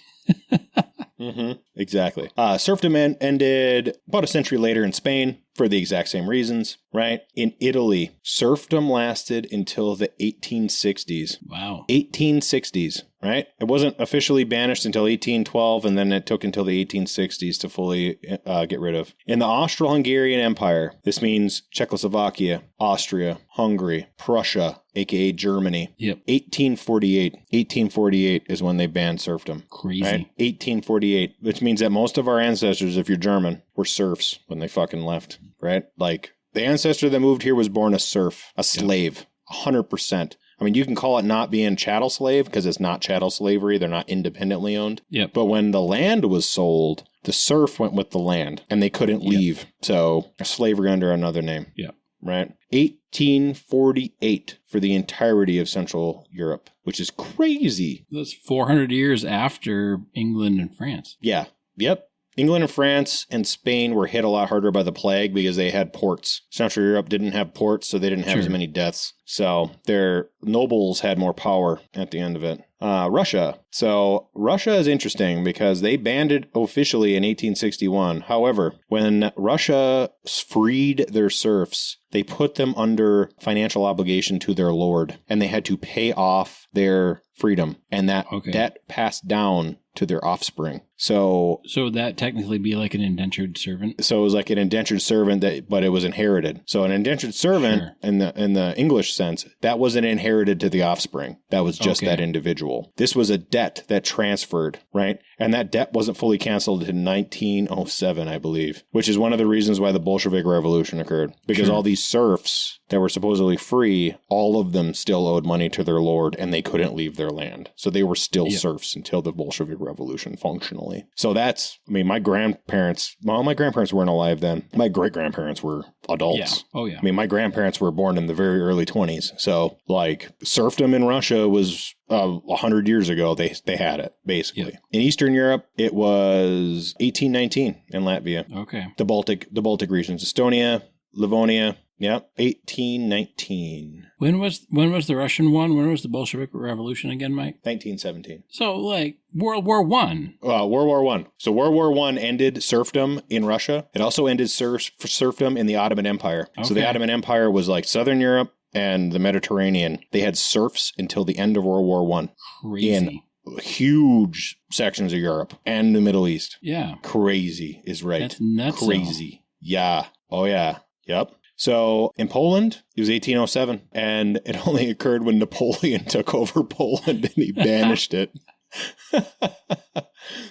Exactly. Serfdom ended about a century later in Spain for the exact same reasons, right? In Italy, serfdom lasted until the 1860s. Wow. 1860s, right? It wasn't officially banished until 1812, and then it took until the 1860s to fully get rid of. In the Austro-Hungarian Empire, this means Czechoslovakia, Austria, Hungary, Prussia, aka Germany. Yep. 1848. 1848 is when they banned serfdom. Crazy. Right? 1848, which means that most of our ancestors, if you're German, were serfs when they fucking left, right? Like, the ancestor that moved here was born a serf, a slave, 100%. I mean, you can call it not being chattel slave because it's not chattel slavery. They're not independently owned. Yep. But when the land was sold, the serf went with the land and they couldn't leave. So slavery under another name. Yeah. Right. 1848 for the entirety of Central Europe, which is crazy. That's 400 years after England and France. Yeah. Yep. England and France and Spain were hit a lot harder by the plague because they had ports. Central Europe didn't have ports, so they didn't have as many deaths. So their nobles had more power at the end of it. Russia. So Russia is interesting because they banned it officially in 1861. However, when Russia freed their serfs, they put them under financial obligation to their lord, and they had to pay off their freedom, and that debt passed down to their offspring. So would that technically be like an indentured servant? So it was like an indentured servant, but it was inherited. So an indentured servant, in the English sense, that wasn't inherited to the offspring. That was just that individual. This was a debt that transferred, right? And that debt wasn't fully canceled in 1907, I believe, which is one of the reasons why the Bolshevik Revolution occurred. Because all these serfs that were supposedly free, all of them still owed money to their lord, and they couldn't leave their land. So they were still serfs until the Bolshevik Revolution, functionally. So that's, I mean, my grandparents weren't alive then. My great-grandparents were adults. Yeah. Oh, yeah. I mean, my grandparents were born in the very early 20s. So, like, serfdom in Russia was 100 years ago. They had it, basically. Yep. In Eastern Europe, it was 1819 in Latvia. Okay. The Baltic regions, Estonia, Livonia. Yep, 1819. When was the Russian one? When was the Bolshevik Revolution again, Mike? 1917. So, like, World War One. World War One. So World War One ended serfdom in Russia. It also ended serfdom in the Ottoman Empire. Okay. So the Ottoman Empire was like Southern Europe and the Mediterranean. They had serfs until the end of World War One. Crazy. In huge sections of Europe and the Middle East. Yeah. Crazy is right. That's nuts. Crazy. Yeah. Oh, yeah. Yep. So in Poland, it was 1807, and it only occurred when Napoleon took over Poland and he banished it.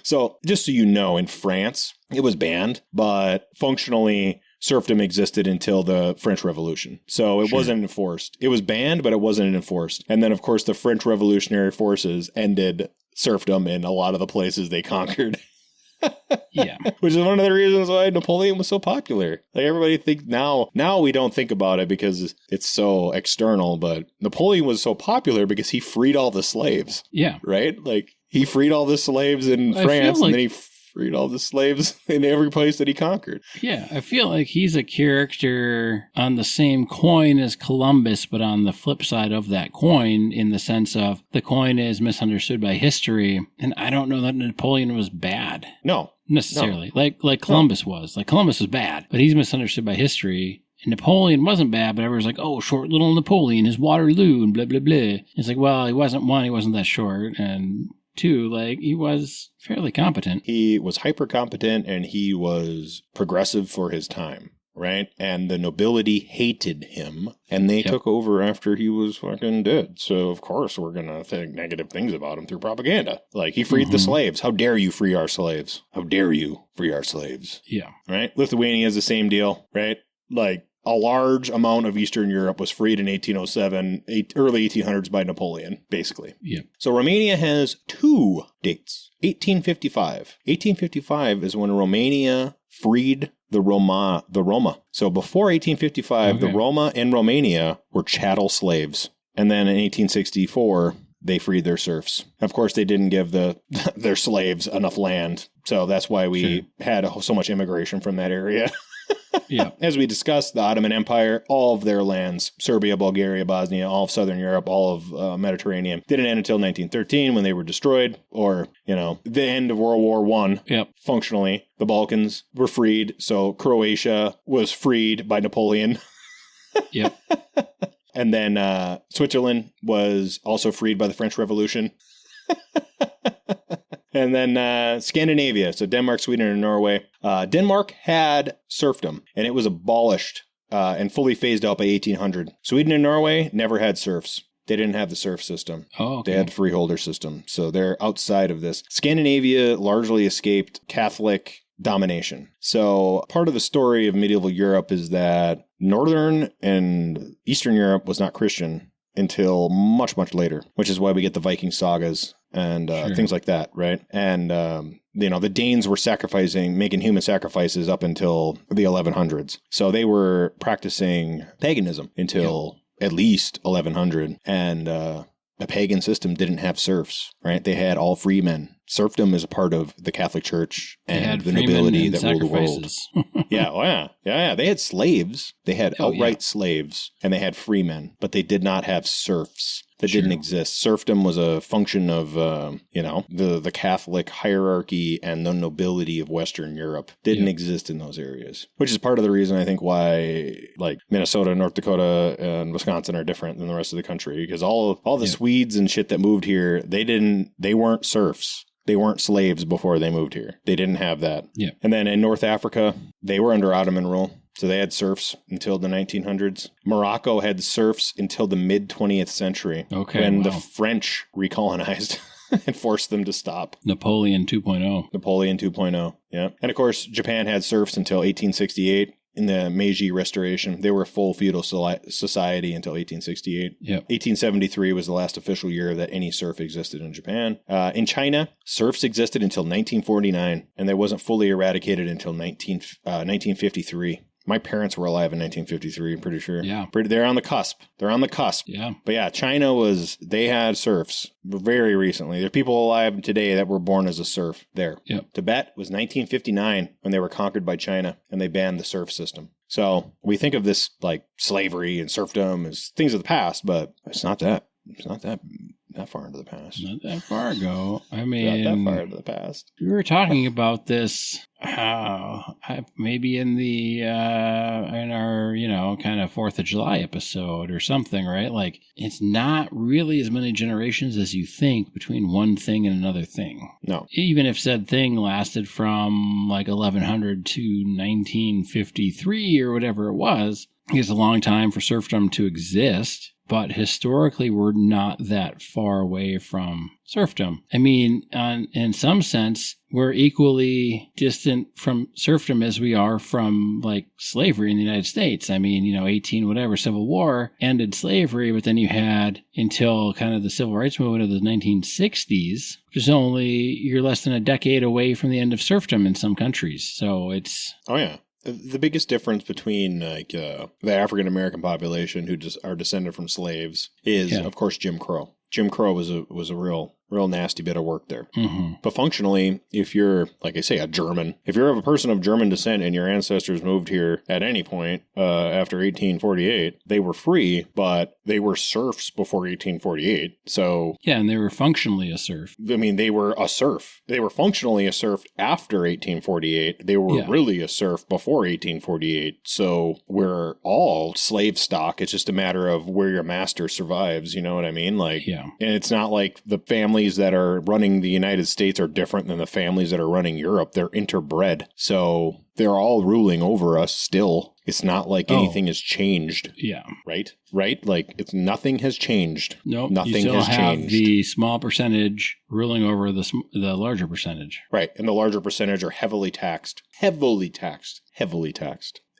So just so you know, in France, it was banned, but functionally serfdom existed until the French Revolution. So it wasn't enforced. It was banned, but it wasn't enforced. And then, of course, the French Revolutionary Forces ended serfdom in a lot of the places they conquered. Yeah. Which is one of the reasons why Napoleon was so popular. Like, everybody thinks now we don't think about it because it's so external, but Napoleon was so popular because he freed all the slaves. Yeah. Right? Like, he freed all the slaves in France, and then he freed all the slaves in every place that he conquered. Yeah, I feel like he's a character on the same coin as Columbus, but on the flip side of that coin, in the sense of the coin is misunderstood by history. And I don't know that Napoleon was bad. No. Necessarily. No. Like Columbus was. Like, Columbus was bad, but he's misunderstood by history. And Napoleon wasn't bad, but everyone's like, oh, short little Napoleon, his Waterloo, and blah, blah, blah. It's like, well, he wasn't that short, and two, like, he was fairly competent. He was hyper competent, and he was progressive for his time, right? And the nobility hated him, and they took over after he was fucking dead. So, of course, we're going to think negative things about him through propaganda. Like, he freed the slaves. How dare you free our slaves? How dare you free our slaves? Yeah. Right? Lithuania is the same deal, right? Like, a large amount of Eastern Europe was freed in 1807, early 1800s by Napoleon, basically. Yeah. So Romania has two dates. 1855. 1855 is when Romania freed the Roma. So before 1855, the Roma in Romania were chattel slaves. And then in 1864, they freed their serfs. Of course, they didn't give their slaves enough land. So that's why we had so much immigration from that area. Yeah. As we discussed, the Ottoman Empire, all of their lands, Serbia, Bulgaria, Bosnia, all of Southern Europe, all of Mediterranean, didn't end until 1913 when they were destroyed, or, the end of World War I. Yep. Functionally, the Balkans were freed, so Croatia was freed by Napoleon. Yep. And then Switzerland was also freed by the French Revolution. And then Scandinavia, so Denmark, Sweden, and Norway. Denmark had serfdom, and it was abolished and fully phased out by 1800. Sweden and Norway never had serfs. They didn't have the serf system. Oh, okay. They had the freeholder system, so they're outside of this. Scandinavia largely escaped Catholic domination. So part of the story of medieval Europe is that Northern and Eastern Europe was not Christian until much, much later, which is why we get the Viking sagas and things like that, right? And, the Danes were making human sacrifices up until the 1100s. So they were practicing paganism until at least 1100. And a pagan system didn't have serfs, right? They had all free men. serfdom is a part of the Catholic Church They had and the freemen nobility and that ruled the world. sacrifices. Yeah, oh yeah. They had slaves. They had outright slaves, and they had freemen, but they did not have serfs. That didn't exist. Serfdom was a function of, the Catholic hierarchy and the nobility of Western Europe. Didn't exist in those areas, which is part of the reason I think why, like, Minnesota, North Dakota, and Wisconsin are different than the rest of the country, because all the Swedes and shit that moved here, they weren't serfs. They weren't slaves before they moved here. They didn't have that. Yeah. And then in North Africa, they were under Ottoman rule. So they had serfs until the 1900s. Morocco had serfs until the mid-20th century. Okay, when the French recolonized and forced them to stop. Napoleon 2.0. Yeah. And of course, Japan had serfs until 1868. In the Meiji Restoration, they were a full feudal society until 1868. Yep. 1873 was the last official year that any serf existed in Japan. In China, serfs existed until 1949, and they wasn't fully eradicated until 1953. My parents were alive in 1953, I'm pretty sure. Yeah. They're on the cusp. Yeah. But yeah, China they had serfs very recently. There are people alive today that were born as a serf there. Yep. Tibet was 1959 when they were conquered by China and they banned the serf system. So we think of this like slavery and serfdom as things of the past, but it's not that. It's not that far into the past. Not that far ago. I mean, not that far into the past. We were talking about this maybe in in our kind of 4th of July episode or something, right? Like, it's not really as many generations as you think between one thing and another thing. No. Even if said thing lasted from like 1100 to 1953 or whatever it was, it's a long time for serfdom to exist. But historically, we're not that far away from serfdom. I mean, in some sense, we're equally distant from serfdom as we are from, like, slavery in the United States. I mean, 18 Civil War ended slavery, but then you had until kind of the civil rights movement of the 1960s, which is you're less than a decade away from the end of serfdom in some countries. So it's... Oh, yeah. The biggest difference between the African American population who just are descended from slaves is, of course, Jim Crow. Jim Crow was a real nasty bit of work there. Mm-hmm. But functionally, if you're, like I say, a German, if you're a person of German descent and your ancestors moved here at any point after 1848, they were free, but they were serfs before 1848. So... Yeah, and they were functionally a serf. I mean, they were a serf. They were functionally a serf after 1848. They were really a serf before 1848. So we're all slave stock. It's just a matter of where your master survives. You know what I mean? Like, and it's not like the families that are running the United States are different than the families that are running Europe. They're interbred. So they're all ruling over us still. It's not like anything has changed. Yeah. Right? Like, nothing has changed. Nope. Nothing you still has have changed. The small percentage ruling over the larger percentage. Right. And the larger percentage are heavily taxed. Heavily taxed.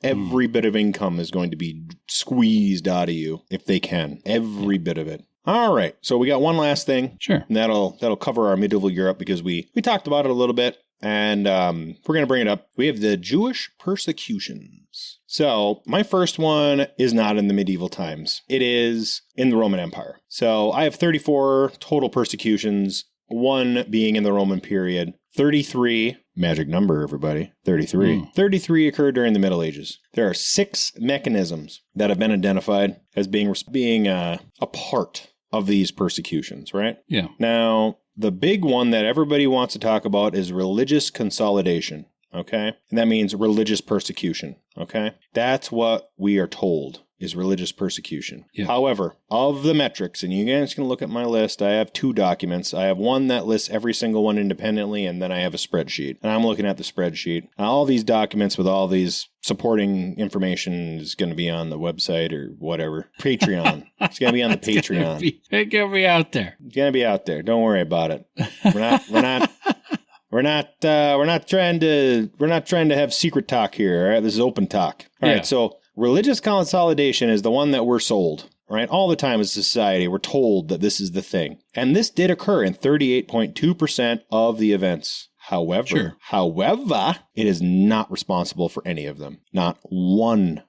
Every bit of income is going to be squeezed out of you if they can. Every bit of it. All right. So we got one last thing. Sure. And that'll cover our medieval Europe because we talked about it a little bit. And we're going to bring it up. We have the Jewish persecutions. So my first one is not in the medieval times. It is in the Roman Empire. So I have 34 total persecutions, one being in the Roman period. 33, magic number, everybody, 33. 33 occurred during the Middle Ages. There are 6 mechanisms that have been identified as being a part of these persecutions, right? Yeah. Now, the big one that everybody wants to talk about is religious consolidation, okay? And that means religious persecution, okay? That's what we are told is religious persecution. Yeah. However, of the metrics, and you guys can look at my list, I have 2 documents. I have one that lists every single one independently, and then I have a spreadsheet. And I'm looking at the spreadsheet. Now, all these documents with all these supporting information is going to be on the website or whatever. Patreon. It's going to be on the Patreon. It's going to be out there. It's going to be out there. Don't worry about it. We're not trying to have secret talk here. All right, this is open talk. All right, so religious consolidation is the one that we're sold, right? All the time as a society, we're told that this is the thing. And this did occur in 38.2% of the events. However, it is not responsible for any of them. Not one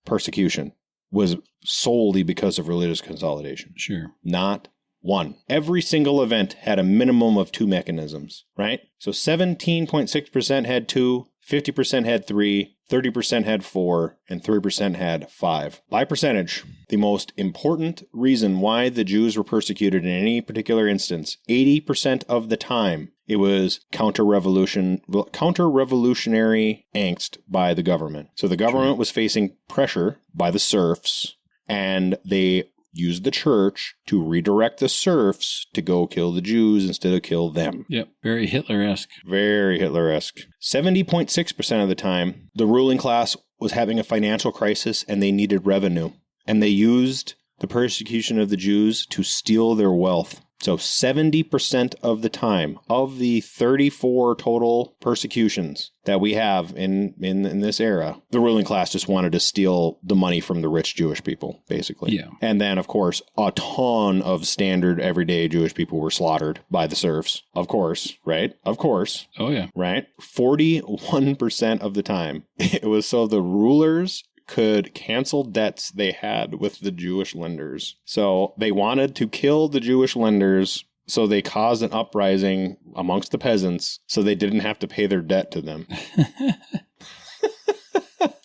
persecution was solely because of religious consolidation. Sure. Not one. Every single event had a minimum of 2 mechanisms, right? So 17.6% had 2, 50% had 3, 30% had 4, and 3% had 5. By percentage, the most important reason why the Jews were persecuted in any particular instance, 80% of the time, it was counter-revolutionary angst by the government. So the government was facing pressure by the serfs, and they used the church to redirect the serfs to go kill the Jews instead of kill them. Yep, very Hitler-esque. Very Hitler-esque. 70.6% of the time, the ruling class was having a financial crisis and they needed revenue. And they used the persecution of the Jews to steal their wealth. So 70% of the time, of the 34 total persecutions that we have in this era, the ruling class just wanted to steal the money from the rich Jewish people, basically. Yeah. And then, of course, a ton of standard everyday Jewish people were slaughtered by the serfs. Of course, right? Of course. Oh, yeah. Right? 41% of the time, it was so the rulers could cancel debts they had with the Jewish lenders. So they wanted to kill the Jewish lenders, so they caused an uprising amongst the peasants so they didn't have to pay their debt to them.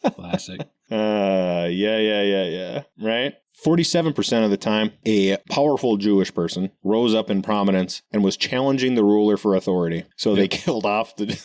Classic. Yeah. Right? 47% of the time, a powerful Jewish person rose up in prominence and was challenging the ruler for authority. So they killed off the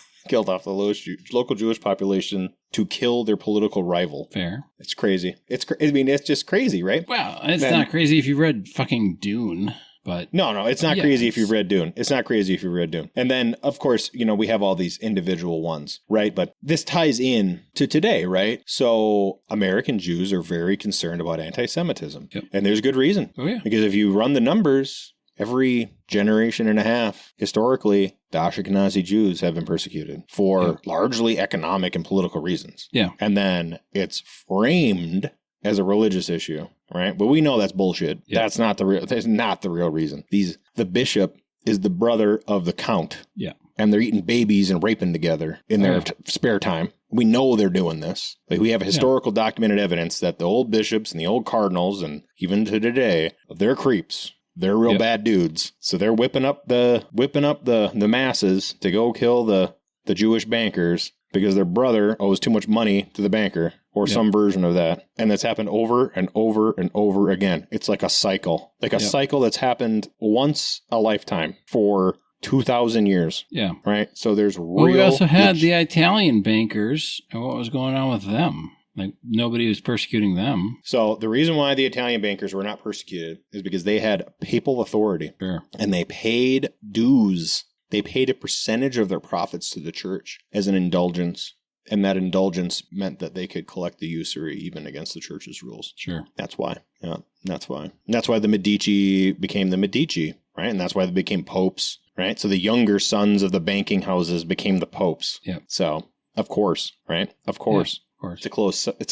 local Jewish population to kill their political rival. Fair. It's crazy. It's just crazy, right? Well, it's not crazy if you read fucking Dune, but... No, it's not crazy if you've read Dune. It's not crazy if you've read Dune. And then, of course, we have all these individual ones, right? But this ties in to today, right? So American Jews are very concerned about anti-Semitism. Yep. And there's good reason. Oh, yeah. Because if you run the numbers... Every generation and a half, historically, the Ashkenazi Jews have been persecuted for largely economic and political reasons. Yeah. And then it's framed as a religious issue, right? But we know that's bullshit. Yeah. That's not the real reason. The bishop is the brother of the count. Yeah. And they're eating babies and raping together in their spare time. We know they're doing this. Like, we have historical documented evidence that the old bishops and the old cardinals, and even to today, they're creeps. They're real bad dudes. So they're whipping up the masses to go kill the Jewish bankers because their brother owes too much money to the banker or some version of that. And that's happened over and over and over again. It's like a cycle. Like a cycle that's happened once a lifetime for 2,000 years. Yeah. Right? So there's real... Well, we also had the Italian bankers and what was going on with them. Like, nobody was persecuting them. So the reason why the Italian bankers were not persecuted is because they had papal authority. Sure. And they paid dues. They paid a percentage of their profits to the church as an indulgence. And that indulgence meant that they could collect the usury even against the church's rules. Sure. That's why. Yeah, that's why. And that's why the Medici became the Medici, right? And that's why they became popes, right? So the younger sons of the banking houses became the popes. Yeah. So, of course, right? Of course. Yeah. It's a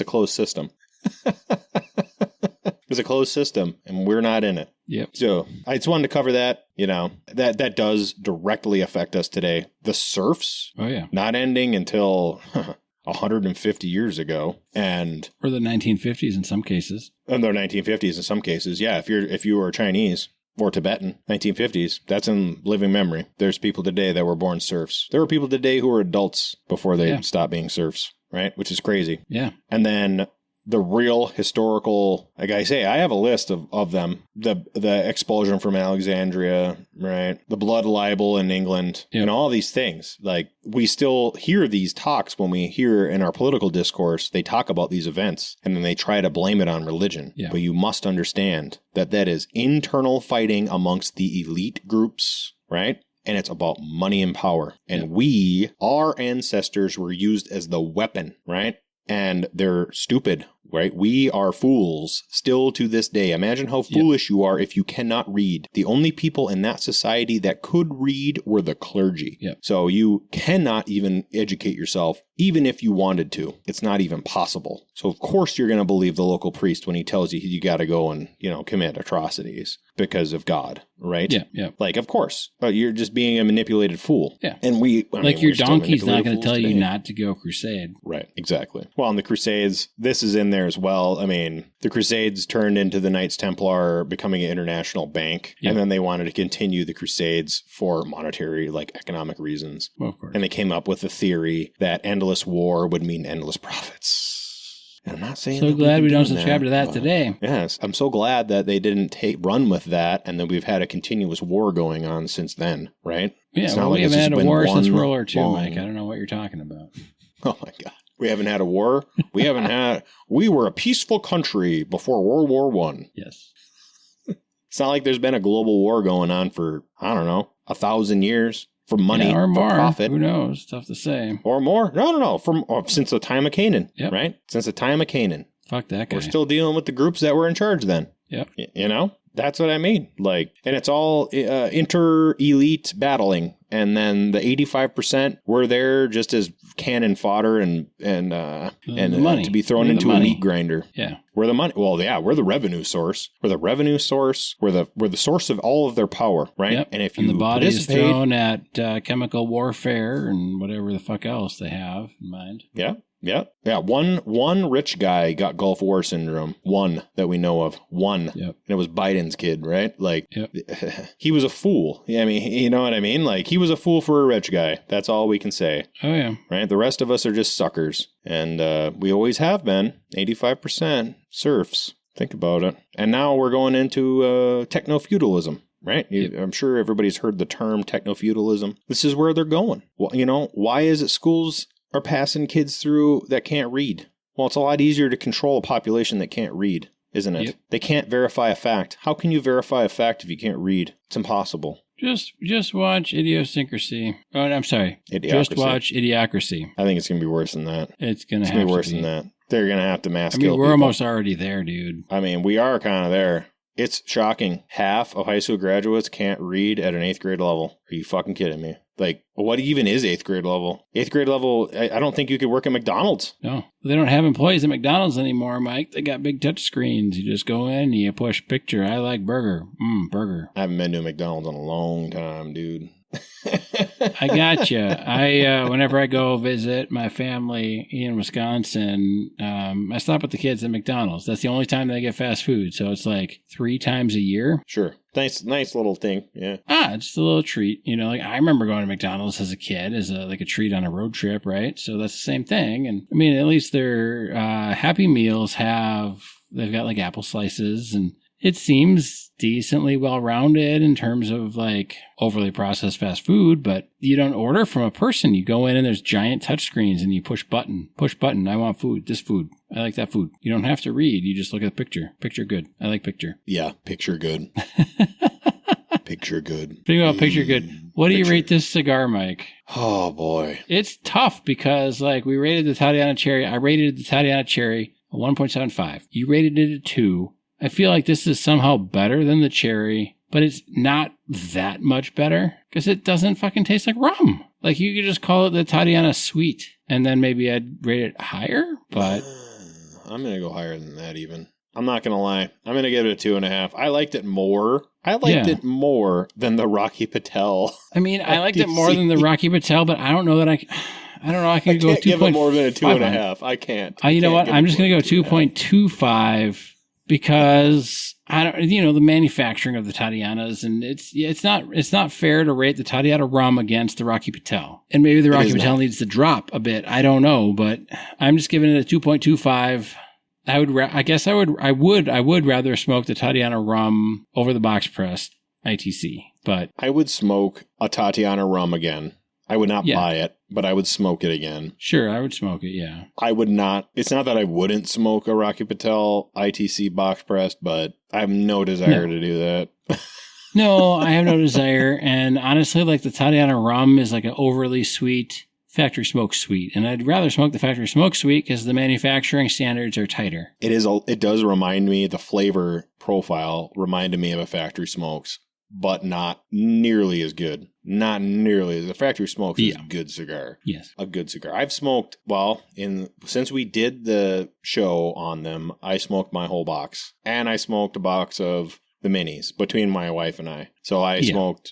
closed system. It's a closed system, and we're not in it. Yep. So I just wanted to cover that. That does directly affect us today. The serfs, not ending until 150 years ago, or the 1950s in some cases. And the 1950s in some cases, yeah. If you were Chinese or Tibetan, 1950s, that's in living memory. There's people today that were born serfs. There were people today who were adults before they stopped being serfs. Right? Which is crazy. Yeah. And then the real historical, like I say, I have a list of them. The expulsion from Alexandria, right? The blood libel in England, and all these things. Like, we still hear these talks when we hear in our political discourse, they talk about these events and then they try to blame it on religion. Yeah. But you must understand that is internal fighting amongst the elite groups, right? And it's about money and power. And our ancestors were used as the weapon, right? And they're stupid, right? We are fools still to this day. Imagine how foolish you are if you cannot read. The only people in that society that could read were the clergy. Yep. So you cannot even educate yourself, even if you wanted to. It's not even possible. So of course you're going to believe the local priest when he tells you got to go and, commit atrocities because of God, right? Yeah. Like, of course. But you're just being a manipulated fool. Yeah. And your donkey's not going to tell you not to go crusade. Right, exactly. Well, in the Crusades, this is in there as well. I mean, the Crusades turned into the Knights Templar becoming an international bank. Yeah. And then they wanted to continue the Crusades for monetary, like economic reasons. Well, of course. And they came up with the theory that endless war would mean endless profits. And I'm not saying So glad we don't subscribe to that but today. Yes, I'm so glad that they didn't run with that, and that we've had a continuous war going on since then, right? Yeah, It's well, not like we it's haven't just had a been war since one World War II, long- Mike. I don't know what you're talking about. Oh my God. We haven't had a war. We were a peaceful country before World War One. Yes. It's not like there's been a global war going on for, I don't know, 1,000 years for money, Yeah, or more. for profit. Who knows? Tough to say. Or more. No. Since the time of Canaan, Yep. right? Since the time of Canaan. Fuck that guy. We're still dealing with the groups that were in charge then. Yep. You know? That's what I mean. Like, and it's all inter-elite battling. And then the 85% were there just as cannon fodder and money. to be thrown We're the into a money. meat grinder. Yeah. We're the money. Well, yeah, we're the revenue source. We're the revenue source. We're the source of all of their power, right? Yep. And if you And the body is participate, thrown at chemical warfare and whatever the fuck else they have in mind. yeah. One rich guy got Gulf War syndrome. One that we know of. One. Yep. And it was Biden's kid, right? Like, Yep. he was a fool. I mean, you know what I mean? Like, he was a fool for a rich guy. That's all we can say, Oh, yeah. right? The rest of us are just suckers. And we always have been. 85% serfs. Think about it. And now we're going into techno-feudalism. Right? Yep. I'm sure everybody's heard the term techno-feudalism. This is where they're going. Well, you know, why is it schools are passing kids through that can't read? Well, it's a lot easier to control a population that can't read, isn't it? Yep. They can't verify a fact. How can you verify a fact if you can't read? It's impossible. Just watch Idiosyncrasy. Oh, I'm sorry. Idiocracy. Just watch Idiocracy. I think it's going to be worse than that. It's going It's to going have to be worse to be. than that. They're going to have to mass I mean, kill we're people. almost already there, dude. I mean, we are kind of there. It's shocking. Half of high school graduates can't read at an 8th grade level. Are you fucking kidding me? Like, what even is 8th grade level? 8th grade level, I don't think you could work at McDonald's. No, they don't have employees at McDonald's anymore, Mike. They got big touch screens. You just go in and you push picture. I like burger. Burger. I haven't been to a McDonald's in a long time, dude. I got you. Whenever I go visit my family in Wisconsin, I stop with the kids at McDonald's. That's the only time they get fast food. So it's like 3 times a year. Sure. Nice little thing. Yeah. Just a little treat. You know, like I remember going to McDonald's as a kid as a treat on a road trip, right? So that's the same thing. And I mean, at least their Happy Meals they've got like apple slices, and it seems decently well-rounded in terms of like overly processed fast food, but you don't order from a person. You go in and there's giant touch screens and you push button. I want food. This food. I like that food. You don't have to read. You just look at the picture. Picture good. I like picture. Yeah. Picture good. Picture good. Speaking about picture good, what do you Picture. rate this cigar, Mike? Oh, boy. It's tough because like we rated the Tatiana Cherry. I rated the Tatiana Cherry a 1.75. You rated it a 2. I feel like this is somehow better than the cherry, but it's not that much better because it doesn't fucking taste like rum. Like you could just call it the Tatiana Sweet, and then maybe I'd rate it higher, but I'm going to go higher than that even. I'm not going to lie. I'm going to give it a 2.5. I liked it more. It more than the Rocky Patel. I mean, I liked it more than the Rocky Patel, but I don't know that I can go can't give it more than a 2.5. 2.5. I can't. You know what? I'm just going to go 2.25 because I don't, the manufacturing of the Tatianas, and it's not fair to rate the Tatiana Rum against the Rocky Patel. And maybe the Rocky Patel needs to drop a bit. I don't know, but I'm just giving it a 2.25. I would rather smoke the Tatiana Rum over the box pressed ITC, but I would smoke a Tatiana Rum again. I would not buy it, but I would smoke it again. Sure, I would smoke it, yeah. I would not. It's not that I wouldn't smoke a Rocky Patel ITC box pressed, but I have no desire to do that. No, I have no desire. And honestly, like the Tatiana Rum is like an overly sweet factory smoke sweet. And I'd rather smoke the factory smoke sweet because the manufacturing standards are tighter. It does remind me, the flavor profile reminded me of a factory smokes, but not nearly as good. Not nearly. The factory smokes is a good cigar. Yes. A good cigar. I've smoked, since we did the show on them, I smoked my whole box. And I smoked a box of the minis between my wife and I. So I smoked,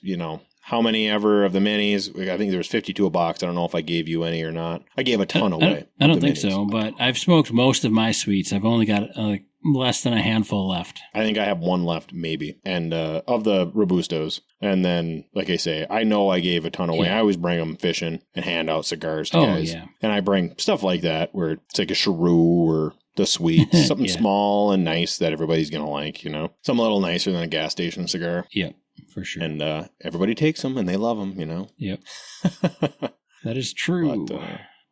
how many ever of the minis. I think there was 52 a box. I don't know if I gave you any or not. I gave a ton away. I don't think so, but I've smoked most of my sweets. I've only got less than a handful left. I think I have one left, maybe, and of the Robustos. And then, like I say, I know I gave a ton away. I always bring them fishing and hand out cigars to guys. Yeah. And I bring stuff like that where it's like a cheroux or the sweets, something small and nice that everybody's going to like, you know, something a little nicer than a gas station cigar. Yep, for sure. And everybody takes them and they love them, you know. Yep. That is true. But,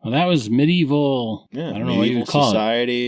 well, that was medieval. Yeah, I don't know what you would call it.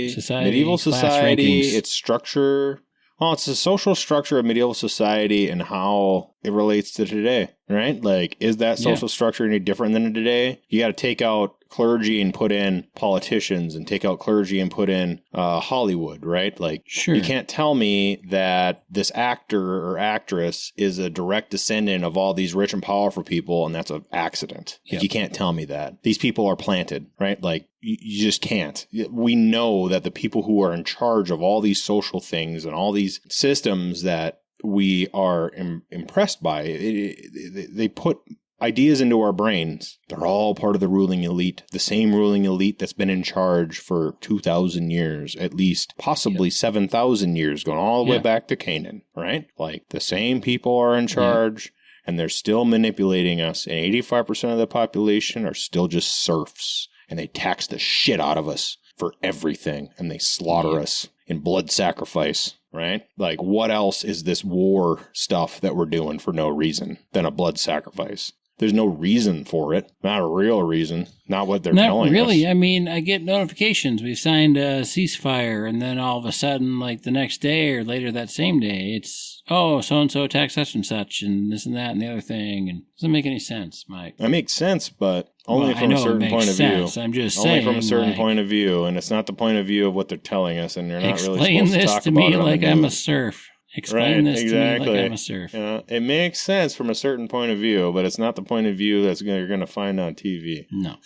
Society. Medieval society. Its structure. Well, it's the social structure of medieval society and how it relates to today, right? Like, is that social structure any different than today? You got to take out clergy and put in politicians and take out clergy and put in Hollywood, right? Like, you can't tell me that this actor or actress is a direct descendant of all these rich and powerful people and that's an accident. Like, you can't tell me that. These people are planted, right? Like, you just can't. We know that the people who are in charge of all these social things and all these systems that we are impressed by, they put ideas into our brains. They're all part of the ruling elite, the same ruling elite that's been in charge for 2,000 years, at least, possibly 7,000 years, going all the way back to Canaan, right? Like, the same people are in charge, and they're still manipulating us, and 85% of the population are still just serfs, and they tax the shit out of us for everything, and they slaughter us in blood sacrifice. Right? Like, what else is this war stuff that we're doing for no reason than a blood sacrifice? There's no reason for it. Not a real reason. Not what they're telling us. Not really. I mean, I get notifications. We've signed a ceasefire, and then all of a sudden, like the next day or later that same day, it's, so-and-so attacked such and such, and this and that and the other thing. And it doesn't make any sense, Mike. It makes sense, but only from a certain point of view. I'm just saying. Only from a certain point of view, and it's not the point of view of what they're telling us, and you're not really supposed to talk about it. Explain this to me like I'm a serf. Explain this to me like I'm a serf. It makes sense from a certain point of view, but it's not the point of view you're going to find on TV. No.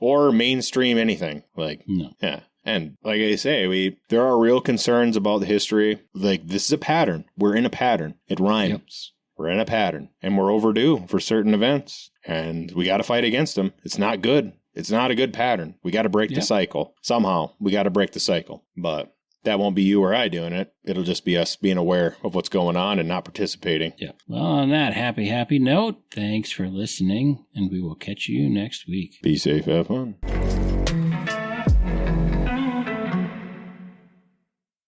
Or mainstream anything. Like, no. Yeah. And like I say, there are real concerns about the history. Like, this is a pattern. We're in a pattern. It rhymes. Yep. We're in a pattern. And we're overdue for certain events. And we got to fight against them. It's not good. It's not a good pattern. We got to break the cycle. Somehow, we got to break the cycle. But that won't be you or I doing it. It'll just be us being aware of what's going on and not participating. Yeah. Well, on that happy note, thanks for listening, and we will catch you next week. Be safe, have fun.